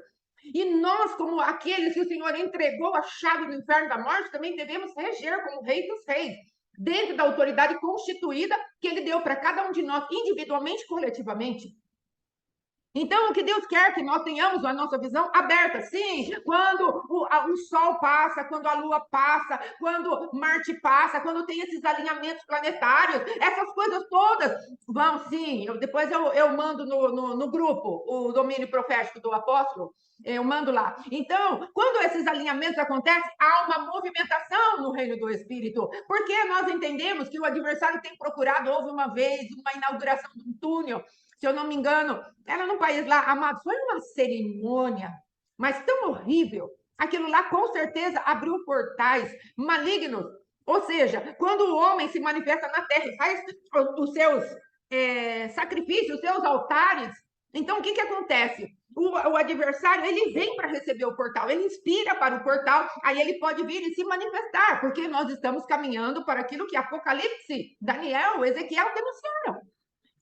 E nós, como aqueles que o Senhor entregou a chave do inferno da morte, também devemos reger como rei dos reis, dentro da autoridade constituída que ele deu para cada um de nós, individualmente e coletivamente. Então, o que Deus quer que nós tenhamos a nossa visão aberta. Sim, quando o Sol passa, quando a Lua passa, quando Marte passa, quando tem esses alinhamentos planetários, essas coisas todas vão, sim. Depois eu mando no grupo o domínio profético do apóstolo, eu mando lá. Então, quando esses alinhamentos acontecem, há uma movimentação no reino do Espírito, porque nós entendemos que o adversário tem procurado, houve uma vez, uma inauguração de um túnel, se eu não me engano, era num país lá, amado, foi uma cerimônia, mas tão horrível. Aquilo lá, com certeza, abriu portais malignos. Ou seja, quando o homem se manifesta na terra e faz os seus sacrifícios, os seus altares, então o que acontece? O adversário, ele vem para receber o portal, ele inspira para o portal, aí ele pode vir e se manifestar, porque nós estamos caminhando para aquilo que Apocalipse, Daniel, Ezequiel denunciaram.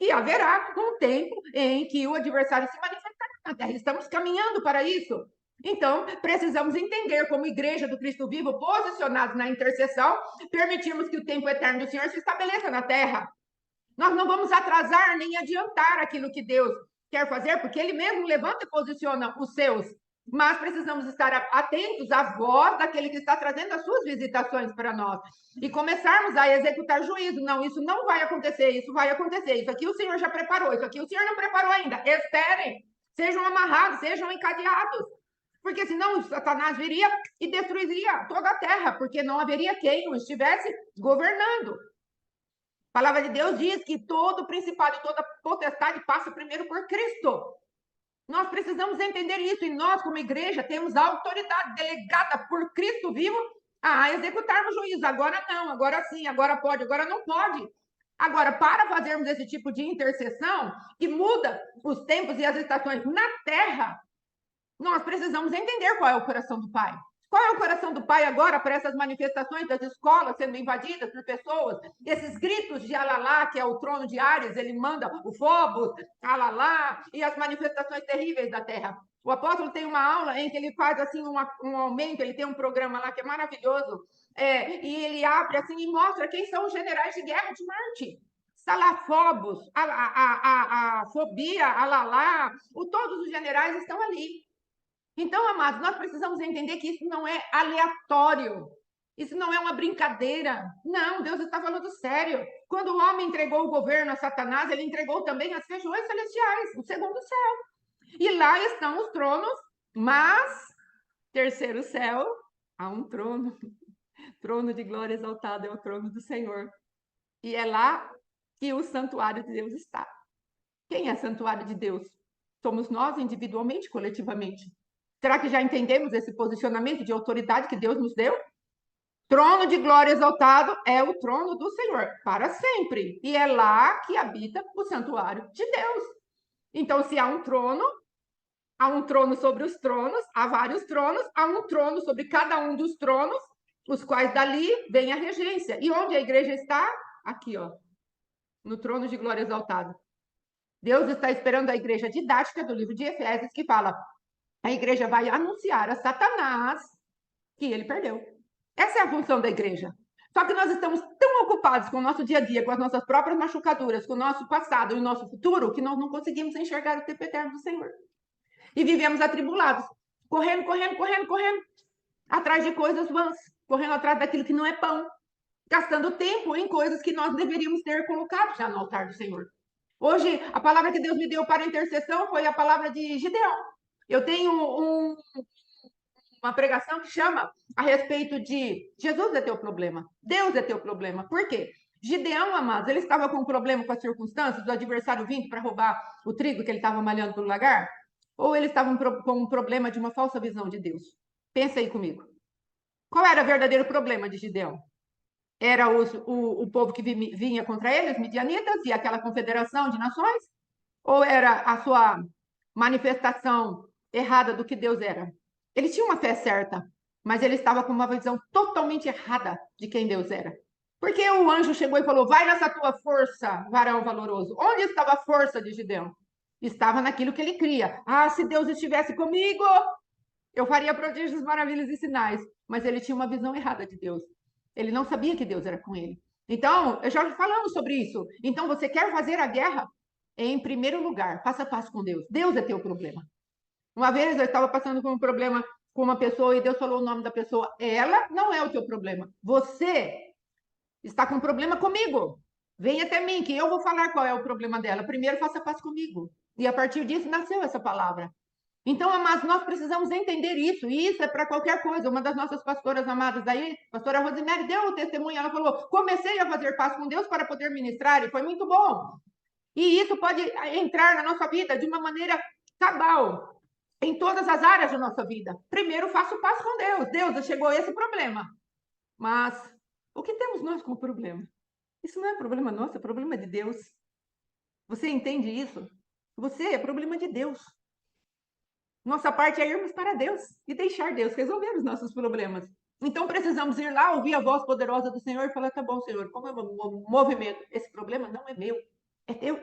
E haverá um tempo em que o adversário se manifestará na terra. Estamos caminhando para isso. Então, precisamos entender, como igreja do Cristo vivo, posicionados na intercessão, permitirmos que o tempo eterno do Senhor se estabeleça na terra. Nós não vamos atrasar nem adiantar aquilo que Deus quer fazer, porque Ele mesmo levanta e posiciona os seus. Mas precisamos estar atentos à voz daquele que está trazendo as suas visitações para nós. E começarmos a executar juízo. Não, isso não vai acontecer, isso vai acontecer. Isso aqui o Senhor já preparou, isso aqui o Senhor não preparou ainda. Esperem, sejam amarrados, sejam encadeados. Porque senão Satanás viria e destruiria toda a terra, porque não haveria quem o estivesse governando. A palavra de Deus diz que todo principado e toda potestade passa primeiro por Cristo. Nós precisamos entender isso, e nós, como igreja, temos a autoridade delegada por Cristo vivo executarmos juízo. Agora não, agora sim, agora pode, agora não pode. Agora, para fazermos esse tipo de intercessão que muda os tempos e as estações na Terra, nós precisamos entender qual é o coração do Pai. Qual é o coração do Pai agora para essas manifestações das escolas sendo invadidas por pessoas? Esses gritos de Alalá, que é o trono de Ares, ele manda o Fobos, Alalá, e as manifestações terríveis da Terra. O apóstolo tem uma aula em que ele faz assim um aumento, ele tem um programa lá que é maravilhoso, e ele abre assim e mostra quem são os generais de guerra de Marte. Salafobos, a Fobia, Alalá, todos os generais estão ali. Então, amados, nós precisamos entender que isso não é aleatório. Isso não é uma brincadeira. Não, Deus está falando sério. Quando o homem entregou o governo a Satanás, ele entregou também as regiões celestiais, o segundo céu. E lá estão os tronos, mas, terceiro céu, há um trono. Trono de glória exaltado é o trono do Senhor. E é lá que o santuário de Deus está. Quem é santuário de Deus? Somos nós individualmente, coletivamente. Será que já entendemos esse posicionamento de autoridade que Deus nos deu? Trono de glória exaltado é o trono do Senhor, para sempre. E é lá que habita o santuário de Deus. Então, se há um trono sobre os tronos, há vários tronos, há um trono sobre cada um dos tronos, os quais dali vem a regência. E onde a igreja está? Aqui, ó, no trono de glória exaltado. Deus está esperando a igreja didática do livro de Efésios, que fala: a igreja vai anunciar a Satanás que ele perdeu. Essa é a função da igreja. Só que nós estamos tão ocupados com o nosso dia a dia, com as nossas próprias machucaduras, com o nosso passado e o nosso futuro, que nós não conseguimos enxergar o tempo eterno do Senhor. E vivemos atribulados, correndo, atrás de coisas vãs, correndo atrás daquilo que não é pão, gastando tempo em coisas que nós deveríamos ter colocado já no altar do Senhor. Hoje, a palavra que Deus me deu para a intercessão foi a palavra de Gideão. Eu tenho uma pregação que chama a respeito de Jesus é teu problema, Deus é teu problema. Por quê? Gideão, amados, ele estava com um problema com as circunstâncias, do adversário vindo para roubar o trigo que ele estava malhando pelo lagar? Ou ele estava com um problema de uma falsa visão de Deus? Pensa aí comigo. Qual era o verdadeiro problema de Gideão? Era o povo que vinha contra ele, os midianitas, e aquela confederação de nações? Ou era a sua manifestação errada do que Deus era? Ele tinha uma fé certa, mas ele estava com uma visão totalmente errada de quem Deus era. Porque o anjo chegou e falou: vai nessa tua força, varão valoroso. Onde estava a força de Gideão? Estava naquilo que ele cria. Se Deus estivesse comigo, eu faria prodígios, maravilhas e sinais. Mas ele tinha uma visão errada de Deus. Ele não sabia que Deus era com ele. Então, já falamos sobre isso. Então, você quer fazer a guerra? Em primeiro lugar, faça paz com Deus. Deus é teu problema. Uma vez eu estava passando por um problema com uma pessoa e Deus falou o nome da pessoa. Ela não é o teu problema. Você está com um problema comigo. Vem até mim, que eu vou falar qual é o problema dela. Primeiro, faça paz comigo. E a partir disso nasceu essa palavra. Então, amados, nós precisamos entender isso. E isso é para qualquer coisa. Uma das nossas pastoras amadas aí, a pastora Rosemary, deu o testemunho. Ela falou: comecei a fazer paz com Deus para poder ministrar. E foi muito bom. E isso pode entrar na nossa vida de uma maneira cabal, em todas as áreas da nossa vida. Primeiro, faço paz com Deus. Deus, chegou a esse problema. Mas o que temos nós como problema? Isso não é problema nosso, é problema de Deus. Você entende isso? Você é problema de Deus. Nossa parte é irmos para Deus e deixar Deus resolver os nossos problemas. Então precisamos ir lá, ouvir a voz poderosa do Senhor e falar: tá bom, Senhor, como é o movimento? Esse problema não é meu, é teu.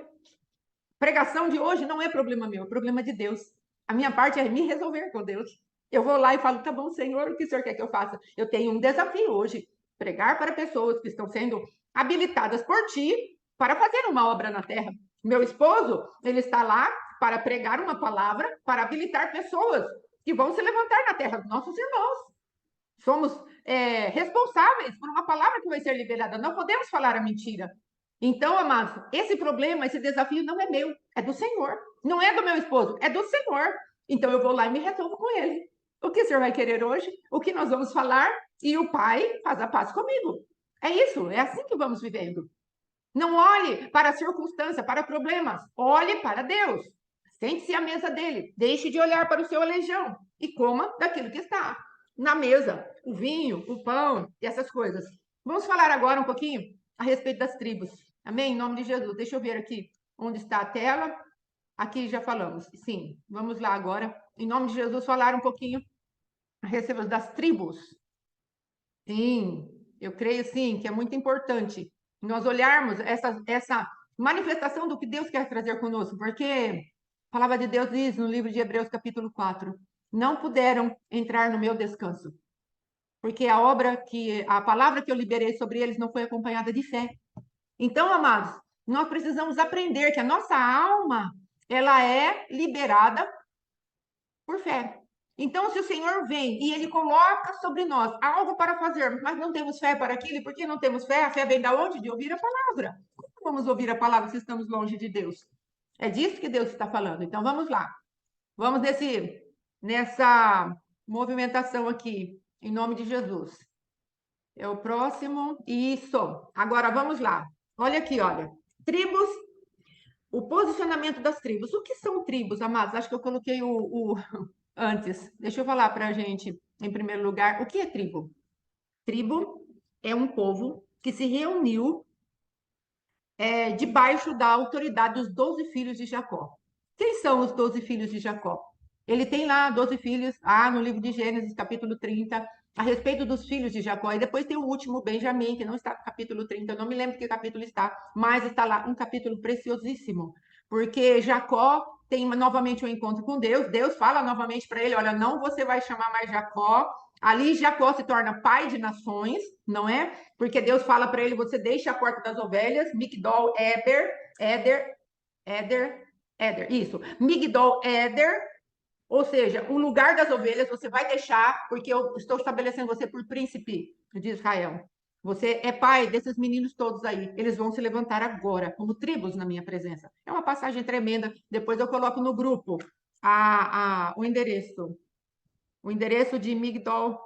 Pregação de hoje não é problema meu, é problema de Deus. A minha parte é me resolver com Deus. Eu vou lá e falo: tá bom, Senhor, o que o Senhor quer que eu faça? Eu tenho um desafio hoje, pregar para pessoas que estão sendo habilitadas por ti para fazer uma obra na terra. Meu esposo, ele está lá para pregar uma palavra, para habilitar pessoas que vão se levantar na terra, nossos irmãos. Somos responsáveis por uma palavra que vai ser liberada. Não podemos falar a mentira. Então, amados, esse problema, esse desafio não é meu, é do Senhor. Não é do meu esposo, é do Senhor. Então, eu vou lá e me resolvo com ele. O que o Senhor vai querer hoje? O que nós vamos falar? E o Pai faz a paz comigo. É isso, é assim que vamos vivendo. Não olhe para a circunstância, para problemas. Olhe para Deus. Sente-se à mesa dele. Deixe de olhar para o seu aleijão e coma daquilo que está. na mesa, o vinho, o pão e essas coisas. Vamos falar agora um pouquinho a respeito das tribos. Amém? Em nome de Jesus. Deixa eu ver aqui onde está a tela. Aqui já falamos. Sim, vamos lá agora. Em nome de Jesus, falar um pouquinho a respeito das tribos. Sim, eu creio sim que é muito importante nós olharmos essa manifestação do que Deus quer trazer conosco, porque a palavra de Deus diz no livro de Hebreus, capítulo 4, não puderam entrar no meu descanso, porque a palavra que eu liberei sobre eles não foi acompanhada de fé. Então, amados, nós precisamos aprender que a nossa alma, ela é liberada por fé. Então, se o Senhor vem e Ele coloca sobre nós algo para fazermos, mas não temos fé para aquilo, por que não temos fé? A fé vem da onde? De ouvir a palavra. Como vamos ouvir a palavra se estamos longe de Deus? É disso que Deus está falando. Então, vamos lá. Vamos nessa movimentação aqui, em nome de Jesus. É o próximo. Isso. Agora, vamos lá. Olha aqui, olha. Tribos, o posicionamento das tribos. O que são tribos, amados? Acho que eu coloquei antes. Deixa eu falar para a gente, em primeiro lugar, o que é tribo? Tribo é um povo que se reuniu debaixo da autoridade dos 12 filhos de Jacó. Quem são os 12 filhos de Jacó? Ele tem lá 12 filhos, no livro de Gênesis, capítulo 30, a respeito dos filhos de Jacó. E depois tem o último, Benjamim, que não está no capítulo 30, eu não me lembro que capítulo está, mas está lá um capítulo preciosíssimo, porque Jacó tem novamente um encontro com Deus, Deus fala novamente para ele, olha, não você vai chamar mais Jacó, ali Jacó se torna pai de nações, não é? Porque Deus fala para ele, você deixa a porta das ovelhas, Migdol Éder, isso, Migdol Éder, ou seja, o lugar das ovelhas você vai deixar, porque eu estou estabelecendo você por príncipe de Israel. Você é pai desses meninos todos aí. Eles vão se levantar agora, como tribos na minha presença. É uma passagem tremenda. Depois eu coloco no grupo o endereço. O endereço de Migdol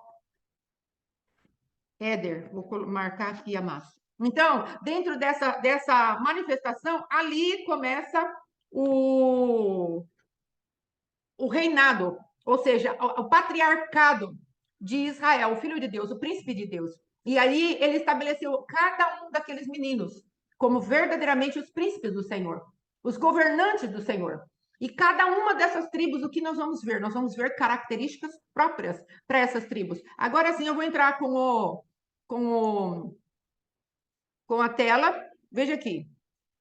Éder. Vou marcar aqui a massa. Então, dentro dessa manifestação, ali começa o reinado, ou seja, o patriarcado de Israel, o filho de Deus, o príncipe de Deus. E aí ele estabeleceu cada um daqueles meninos como verdadeiramente os príncipes do Senhor, os governantes do Senhor. E cada uma dessas tribos, o que nós vamos ver? Nós vamos ver características próprias para essas tribos. Agora sim, eu vou entrar com a tela. Veja aqui.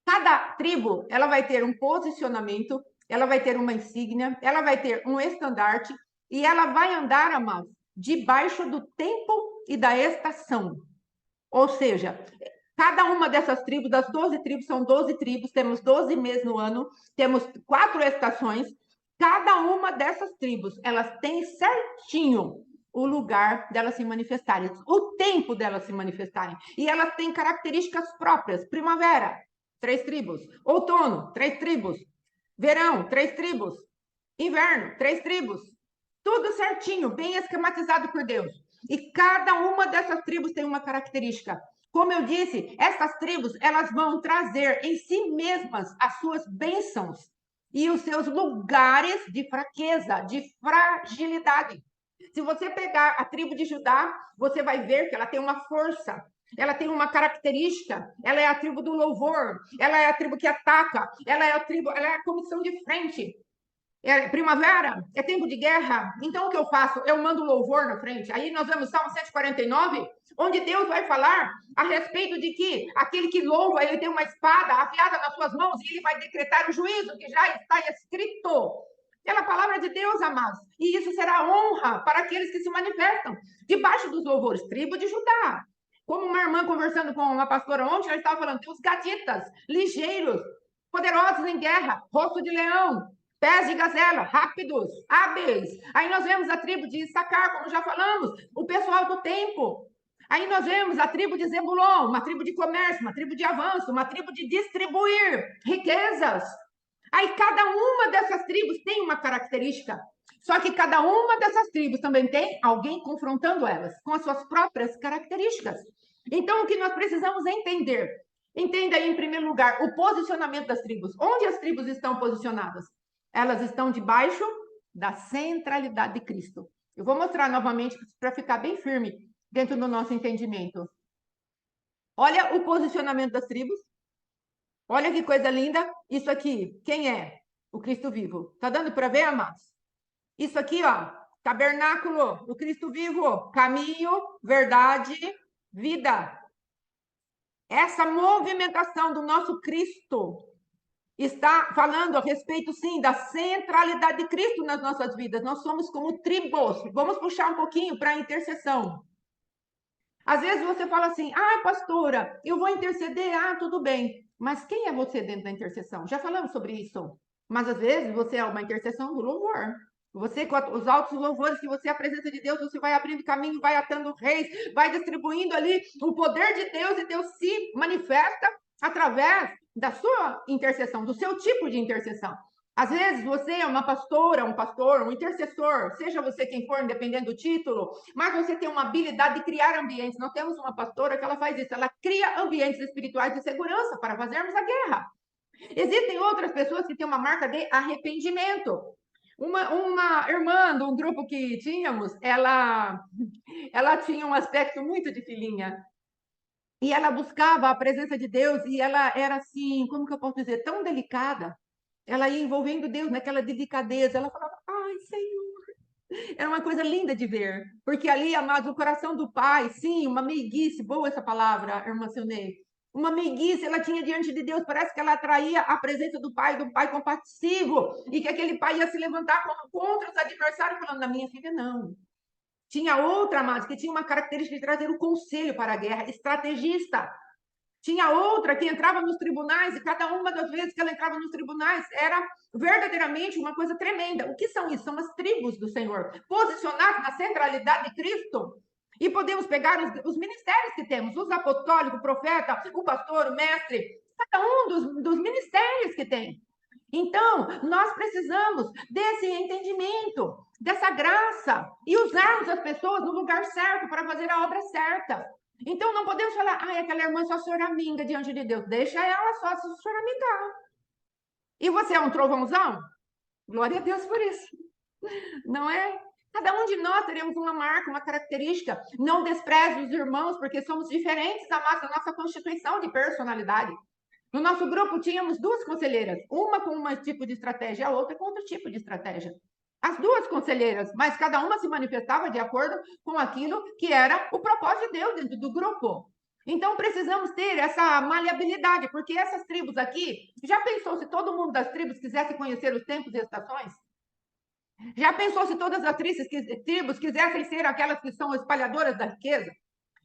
Cada tribo, ela vai ter um posicionamento, ela vai ter uma insígnia, ela vai ter um estandarte e ela vai andar, amados, debaixo do tempo e da estação. Ou seja, cada uma dessas tribos, das 12 tribos, são 12 tribos, temos 12 meses no ano, temos 4 estações. Cada uma dessas tribos, elas têm certinho o lugar delas se manifestarem, o tempo delas se manifestarem. E elas têm características próprias. Primavera, 3 tribos. Outono, 3 tribos. Verão, 3 tribos. Inverno, 3 tribos. Tudo certinho, bem esquematizado por Deus. E cada uma dessas tribos tem uma característica. Como eu disse, essas tribos, elas vão trazer em si mesmas as suas bênçãos e os seus lugares de fraqueza, de fragilidade. Se você pegar a tribo de Judá, você vai ver que ela tem uma força, ela tem uma característica, ela é a tribo do louvor, ela é a tribo que ataca, ela é a comissão de frente. É primavera, é tempo de guerra. Então, o que eu faço? Eu mando louvor na frente. Aí nós vemos Salmo 149, onde Deus vai falar a respeito de que aquele que louva, ele tem uma espada afiada nas suas mãos e ele vai decretar o juízo que já está escrito pela palavra de Deus, amados. E isso será honra para aqueles que se manifestam debaixo dos louvores. Tribo de Judá. Como uma irmã conversando com uma pastora ontem, ela estava falando, tem os gaditas, ligeiros, poderosos em guerra, rosto de leão, pés de gazela, rápidos, hábeis. Aí nós vemos a tribo de Issacar, como já falamos, o pessoal do tempo. Aí nós vemos a tribo de Zebulon, uma tribo de comércio, uma tribo de avanço, uma tribo de distribuir riquezas. Aí cada uma dessas tribos tem uma característica. Só que cada uma dessas tribos também tem alguém confrontando elas com as suas próprias características. Então, o que nós precisamos entender? Entenda aí, em primeiro lugar, o posicionamento das tribos. Onde as tribos estão posicionadas? Elas estão debaixo da centralidade de Cristo. Eu vou mostrar novamente para ficar bem firme dentro do nosso entendimento. Olha o posicionamento das tribos. Olha que coisa linda. Isso aqui, quem é? O Cristo vivo. Tá dando para ver, amados? Isso aqui, ó, tabernáculo do Cristo vivo, caminho, verdade, vida. Essa movimentação do nosso Cristo está falando a respeito, sim, da centralidade de Cristo nas nossas vidas. Nós somos como tribos. Vamos puxar um pouquinho para a intercessão. Às vezes você fala assim, pastora, eu vou interceder, tudo bem. Mas quem é você dentro da intercessão? Já falamos sobre isso. Mas às vezes você é uma intercessão do louvor. Você, com os altos louvores, que você é a presença de Deus, você vai abrindo caminho, vai atando reis, vai distribuindo ali o poder de Deus e Deus se manifesta através da sua intercessão, do seu tipo de intercessão. Às vezes você é uma pastora, um pastor, um intercessor, seja você quem for, independente do título, mas você tem uma habilidade de criar ambientes. Nós temos uma pastora que ela faz isso, ela cria ambientes espirituais de segurança para fazermos a guerra. Existem outras pessoas que têm uma marca de arrependimento. Uma irmã de um grupo que tínhamos, ela tinha um aspecto muito de filhinha. E ela buscava a presença de Deus e ela era assim, como que eu posso dizer, tão delicada. Ela ia envolvendo Deus naquela delicadeza. Ela falava, ai, Senhor. Era uma coisa linda de ver. Porque ali, amados, o coração do pai, sim, uma meiguice, boa essa palavra, irmã Silnei. Uma meiguice, ela tinha diante de Deus, parece que ela atraía a presença do pai compassivo, e que aquele pai ia se levantar contra os adversários, falando, na minha filha, não. Tinha outra, amados, que tinha uma característica de trazer o conselho para a guerra, estrategista. Tinha outra que entrava nos tribunais, e cada uma das vezes que ela entrava nos tribunais era verdadeiramente uma coisa tremenda. O que são isso? São as tribos do Senhor, posicionadas na centralidade de Cristo. E podemos pegar os ministérios que temos, os apostólicos, o profeta, o pastor, o mestre, cada um dos ministérios que tem. Então, nós precisamos desse entendimento, dessa graça, e usarmos as pessoas no lugar certo para fazer a obra certa. Então, não podemos falar, aquela irmã só choraminga diante de Deus. Deixa ela só se choramingar. E você é um trovãozão? Glória a Deus por isso. Não é? Cada um de nós teremos uma marca, uma característica. Não despreze os irmãos, porque somos diferentes da nossa constituição de personalidade. No nosso grupo, tínhamos duas conselheiras, uma com um tipo de estratégia, a outra com outro tipo de estratégia. As duas conselheiras, mas cada uma se manifestava de acordo com aquilo que era o propósito de Deus dentro do grupo. Então, precisamos ter essa maleabilidade, porque essas tribos aqui, já pensou se todo mundo das tribos quisesse conhecer os tempos e estações? Já pensou se todas as tribos quisessem ser aquelas que são espalhadoras da riqueza?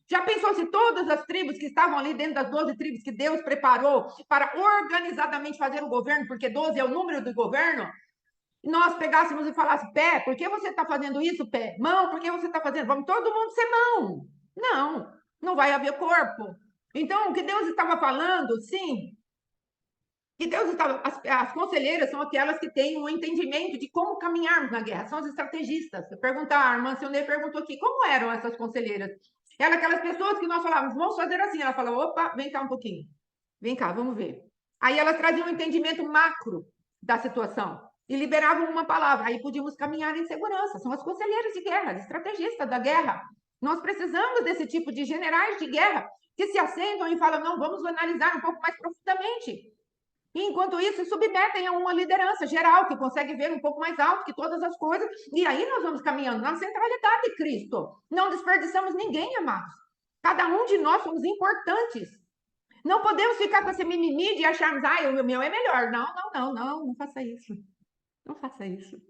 Já pensou se todas as tribos que estavam ali dentro das 12 tribos que Deus preparou para organizadamente fazer o governo, porque 12 é o número do governo, nós pegássemos e falássemos, pé, por que você está fazendo isso, pé? Mão, por que você está fazendo? Vamos todo mundo ser mão. Não, não vai haver corpo. Então, o que Deus estava falando, sim, que Deus estava. As conselheiras são aquelas que têm um entendimento de como caminharmos na guerra, são as estrategistas. Perguntar, a irmã Silnei perguntou aqui, como eram essas conselheiras? Eram aquelas pessoas que nós falávamos, vamos fazer assim. Ela falou, opa, vem cá um pouquinho. Vem cá, vamos ver. Aí elas traziam um entendimento macro da situação e liberavam uma palavra. Aí podíamos caminhar em segurança. São as conselheiras de guerra, as estrategistas da guerra. Nós precisamos desse tipo de generais de guerra que se assentam e falam, não, vamos analisar um pouco mais profundamente. E, enquanto isso, se submetem a uma liderança geral que consegue ver um pouco mais alto que todas as coisas. E aí nós vamos caminhando na centralidade de Cristo. Não desperdiçamos ninguém, amados. Cada um de nós somos importantes. Não podemos ficar com esse mimimi de acharmos, o meu é melhor. Não faça isso. Não faça isso.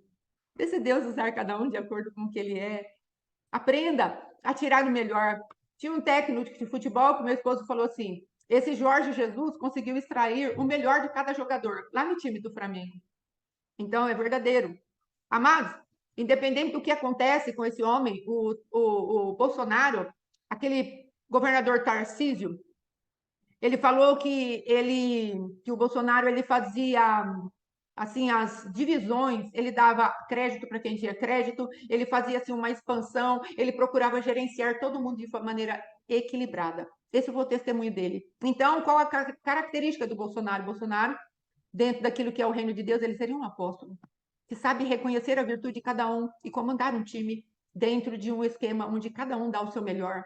Deixe Deus usar cada um de acordo com o que ele é. Aprenda a tirar o melhor. Tinha um técnico de futebol que meu esposo falou assim, esse Jorge Jesus conseguiu extrair o melhor de cada jogador, lá no time do Flamengo. Então, é verdadeiro. Amados, independente do que acontece com esse homem, o Bolsonaro, aquele governador Tarcísio, ele falou que o Bolsonaro ele fazia assim as divisões, ele dava crédito para quem tinha crédito, ele fazia assim uma expansão, ele procurava gerenciar todo mundo de maneira equilibrada. Esse foi o testemunho dele. Então, qual a característica do Bolsonaro? Bolsonaro, dentro daquilo que é o reino de Deus, ele seria um apóstolo, que sabe reconhecer a virtude de cada um e comandar um time dentro de um esquema onde cada um dá o seu melhor.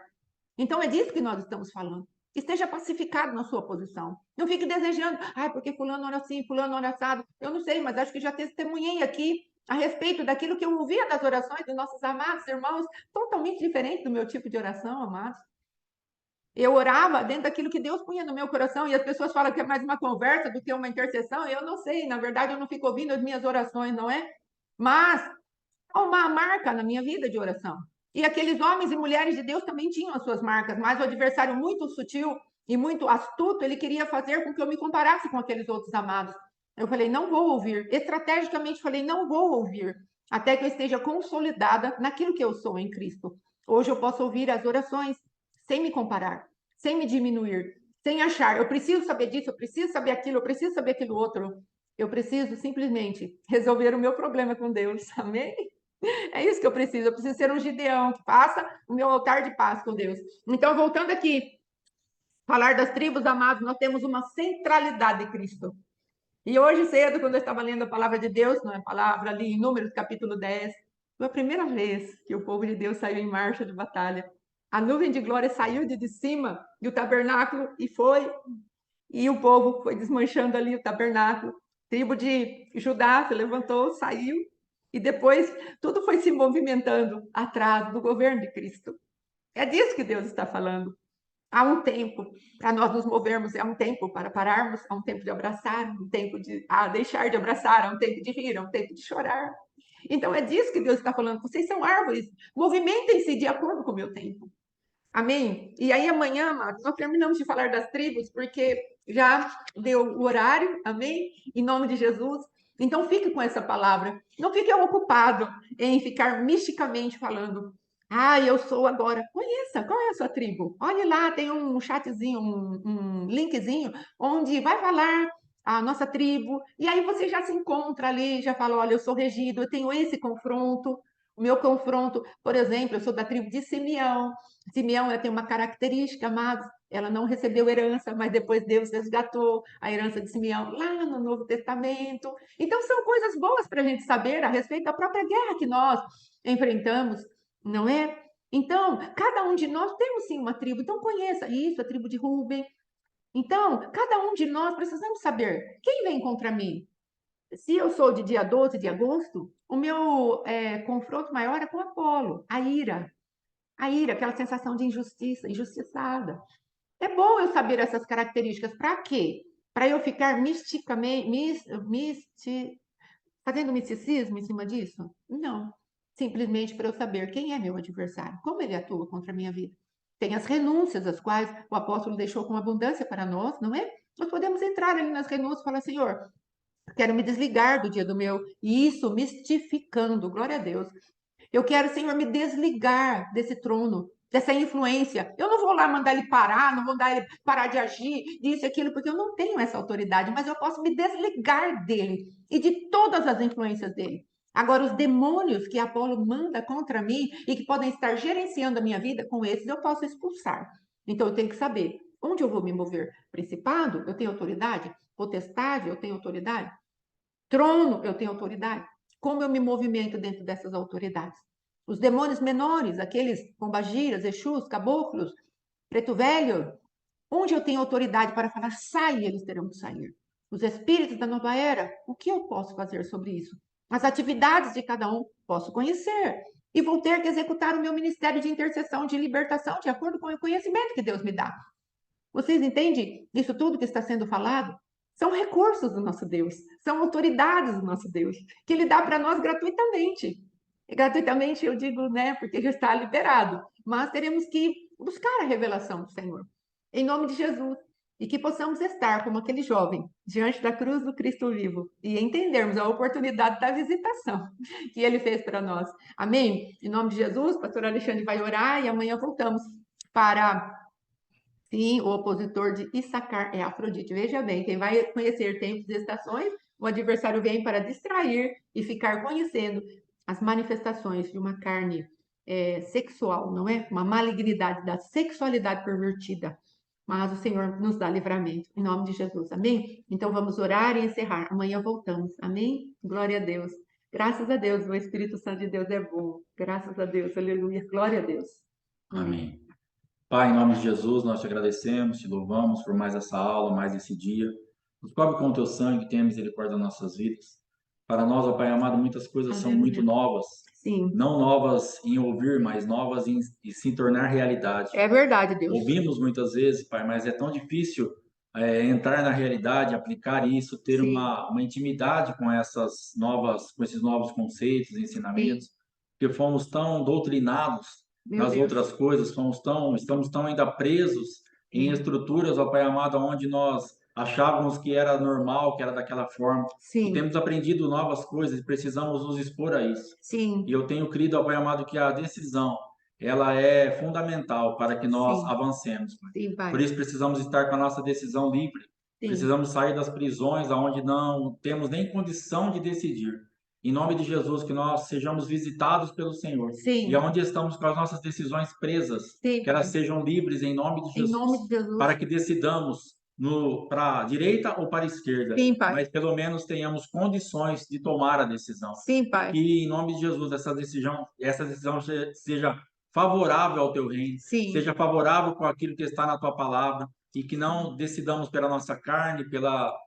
Então é disso que nós estamos falando. Esteja pacificado na sua posição. Não fique desejando, porque fulano ora assim, fulano ora assado. Eu não sei, mas acho que já testemunhei aqui a respeito daquilo que eu ouvia das orações dos nossos amados irmãos, totalmente diferente do meu tipo de oração, amados. Eu orava dentro daquilo que Deus punha no meu coração e as pessoas falam que é mais uma conversa do que uma intercessão. Eu não sei, na verdade eu não fico ouvindo as minhas orações, não é? Mas há uma marca na minha vida de oração. E aqueles homens e mulheres de Deus também tinham as suas marcas, mas o adversário muito sutil e muito astuto, ele queria fazer com que eu me comparasse com aqueles outros amados. Eu falei, não vou ouvir. Estrategicamente falei, não vou ouvir, até que eu esteja consolidada naquilo que eu sou em Cristo. Hoje eu posso ouvir as orações sem me comparar, sem me diminuir, sem achar, eu preciso saber disso, eu preciso saber aquilo, eu preciso saber aquilo outro. Eu preciso simplesmente resolver o meu problema com Deus, amém? É isso que eu preciso. Eu preciso ser um Gideão que faça o meu altar de paz com Deus. Então, voltando aqui, falar das tribos, amados, nós temos uma centralidade de Cristo. E hoje cedo, quando eu estava lendo a palavra de Deus, não é palavra ali em Números capítulo 10, foi a primeira vez que o povo de Deus saiu em marcha de batalha. A nuvem de glória saiu de cima do tabernáculo e foi, e o povo foi desmanchando ali o tabernáculo. A tribo de Judá se levantou, saiu, e depois tudo foi se movimentando atrás do governo de Cristo. É disso que Deus está falando. Há um tempo para nós nos movermos, há um tempo para pararmos, há um tempo de abraçar, há um tempo de deixar de abraçar, há um tempo de rir, há um tempo de chorar. Então é disso que Deus está falando. Vocês são árvores, movimentem-se de acordo com o meu tempo. Amém? E aí amanhã, Marcos, nós terminamos de falar das tribos, porque já deu o horário, amém? Em nome de Jesus. Então fique com essa palavra. Não fique ocupado em ficar misticamente falando. Eu sou agora. Conheça, qual é a sua tribo? Olhe lá, tem um chatzinho, um linkzinho, onde vai falar a nossa tribo. E aí você já se encontra ali, já fala, olha, eu sou regido, eu tenho esse confronto. O meu confronto, por exemplo, eu sou da tribo de Simeão. Simeão, ela tem uma característica, amados, ela não recebeu herança, mas depois Deus resgatou a herança de Simeão lá no Novo Testamento. Então, são coisas boas para a gente saber a respeito da própria guerra que nós enfrentamos, não é? Então, cada um de nós temos sim uma tribo, então conheça isso, a tribo de Ruben. Então, cada um de nós precisamos saber quem vem contra mim. Se eu sou de dia 12 de agosto, o meu confronto maior é com Apolo, a ira. A ira, aquela sensação de injustiça, injustiçada. É bom eu saber essas características. Para quê? Para eu ficar fazendo misticismo em cima disso? Não. Simplesmente para eu saber quem é meu adversário, como ele atua contra a minha vida. Tem as renúncias, as quais o apóstolo deixou com abundância para nós, não é? Nós podemos entrar ali nas renúncias e falar, Senhor, quero me desligar do dia do meu, e isso mistificando, glória a Deus. Eu quero, Senhor, me desligar desse trono, dessa influência. Eu não vou lá mandar ele parar, não vou mandar ele parar de agir, disso e aquilo, porque eu não tenho essa autoridade, mas eu posso me desligar dele e de todas as influências dele. Agora, os demônios que Apolo manda contra mim e que podem estar gerenciando a minha vida, com esses eu posso expulsar. Então, eu tenho que saber onde eu vou me mover. Principado, eu tenho autoridade. Potestade, eu tenho autoridade. Trono, eu tenho autoridade. Como eu me movimento dentro dessas autoridades? Os demônios menores, aqueles pombagiras, exus, caboclos, preto velho, onde eu tenho autoridade para falar, sai, eles terão que sair. Os espíritos da nova era, o que eu posso fazer sobre isso? As atividades de cada um, posso conhecer. E vou ter que executar o meu ministério de intercessão, de libertação, de acordo com o conhecimento que Deus me dá. Vocês entendem isso tudo que está sendo falado? São recursos do nosso Deus, são autoridades do nosso Deus, que Ele dá para nós gratuitamente. E gratuitamente eu digo, né, porque já está liberado, mas teremos que buscar a revelação do Senhor, em nome de Jesus, e que possamos estar como aquele jovem, diante da cruz do Cristo vivo, e entendermos a oportunidade da visitação que Ele fez para nós. Amém? Em nome de Jesus, o pastor Alexandre vai orar e amanhã voltamos para... Sim, o opositor de Issacar é Afrodite. Veja bem, quem vai conhecer tempos e estações, o adversário vem para distrair e ficar conhecendo as manifestações de uma carne sexual, não é? Uma malignidade da sexualidade pervertida. Mas o Senhor nos dá livramento, em nome de Jesus, amém? Então vamos orar e encerrar. Amanhã voltamos, amém? Glória a Deus. Graças a Deus, o Espírito Santo de Deus é bom. Graças a Deus, aleluia, glória a Deus. Amém. Pai, em nome de Jesus, nós te agradecemos, te louvamos por mais essa aula, mais esse dia. Nos cobre com o teu sangue, tenha misericórdia das nossas vidas. Para nós, ó Pai amado, muitas coisas são muito Aleluia. novas. Sim, Não novas em ouvir, mas novas em se tornar realidade. é verdade, Deus. Ouvimos muitas vezes, Pai, mas é tão difícil entrar na realidade, aplicar isso, ter Sim. uma intimidade com com esses novos conceitos, ensinamentos, porque fomos tão doutrinados Meu nas Deus. outras coisas, estamos tão ainda presos em estruturas, ó Pai amado, onde nós achávamos que era normal, que era daquela forma. E Sim, temos aprendido novas coisas e precisamos nos expor a isso. sim, E eu tenho crido, ó Pai amado, que a decisão, ela é fundamental para que nós sim, avancemos, Pai. sim, Pai. Por isso precisamos estar com a nossa decisão livre. Sim, Precisamos sair das prisões onde não temos nem condição de decidir. Em nome de Jesus, que nós sejamos visitados pelo Senhor. sim, E onde estamos com as nossas decisões presas, sim, que elas Pai. sejam livres em nome de Em Jesus. nome de Jesus. Para que decidamos para a direita ou para a esquerda, Sim, Pai. mas pelo menos tenhamos condições de tomar a decisão. Sim, Pai. Que em nome de Jesus essa decisão seja favorável ao teu reino, Sim, seja favorável com aquilo que está na tua palavra e que não decidamos pela nossa carne,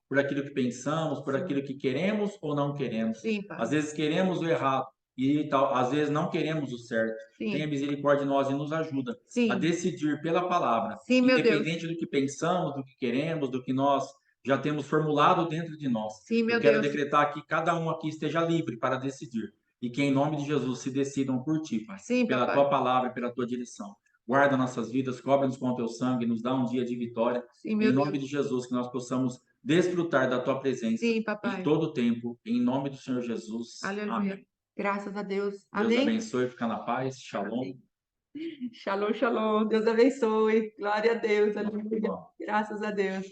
por aquilo que pensamos, por Sim. aquilo que queremos ou não queremos. sim, Pai. Às vezes queremos o errado e às vezes não queremos o certo. Tenha Sim, misericórdia de nós e nos ajuda a sim, decidir pela palavra, sim, meu Deus. independente do que pensamos, do que queremos, do que nós já temos formulado dentro de nós. Sim, meu Eu quero Deus. decretar que cada um aqui esteja livre para decidir e que em nome de Jesus se decidam por ti, Pai, Sim, pela papai. tua palavra e pela tua direção. Guarda nossas vidas, cobre-nos com o teu sangue, nos dá um dia de vitória. Sim, meu Em nome Deus. de Jesus, que nós possamos desfrutar da tua presença Sim, em papai. todo o tempo, em nome do Senhor Jesus. Aleluia. Amém. Graças a Deus. Deus Amém. abençoe, fica na paz. Shalom. Amém. Shalom, shalom. Deus abençoe. Glória a Deus. Aleluia. Graças a Deus.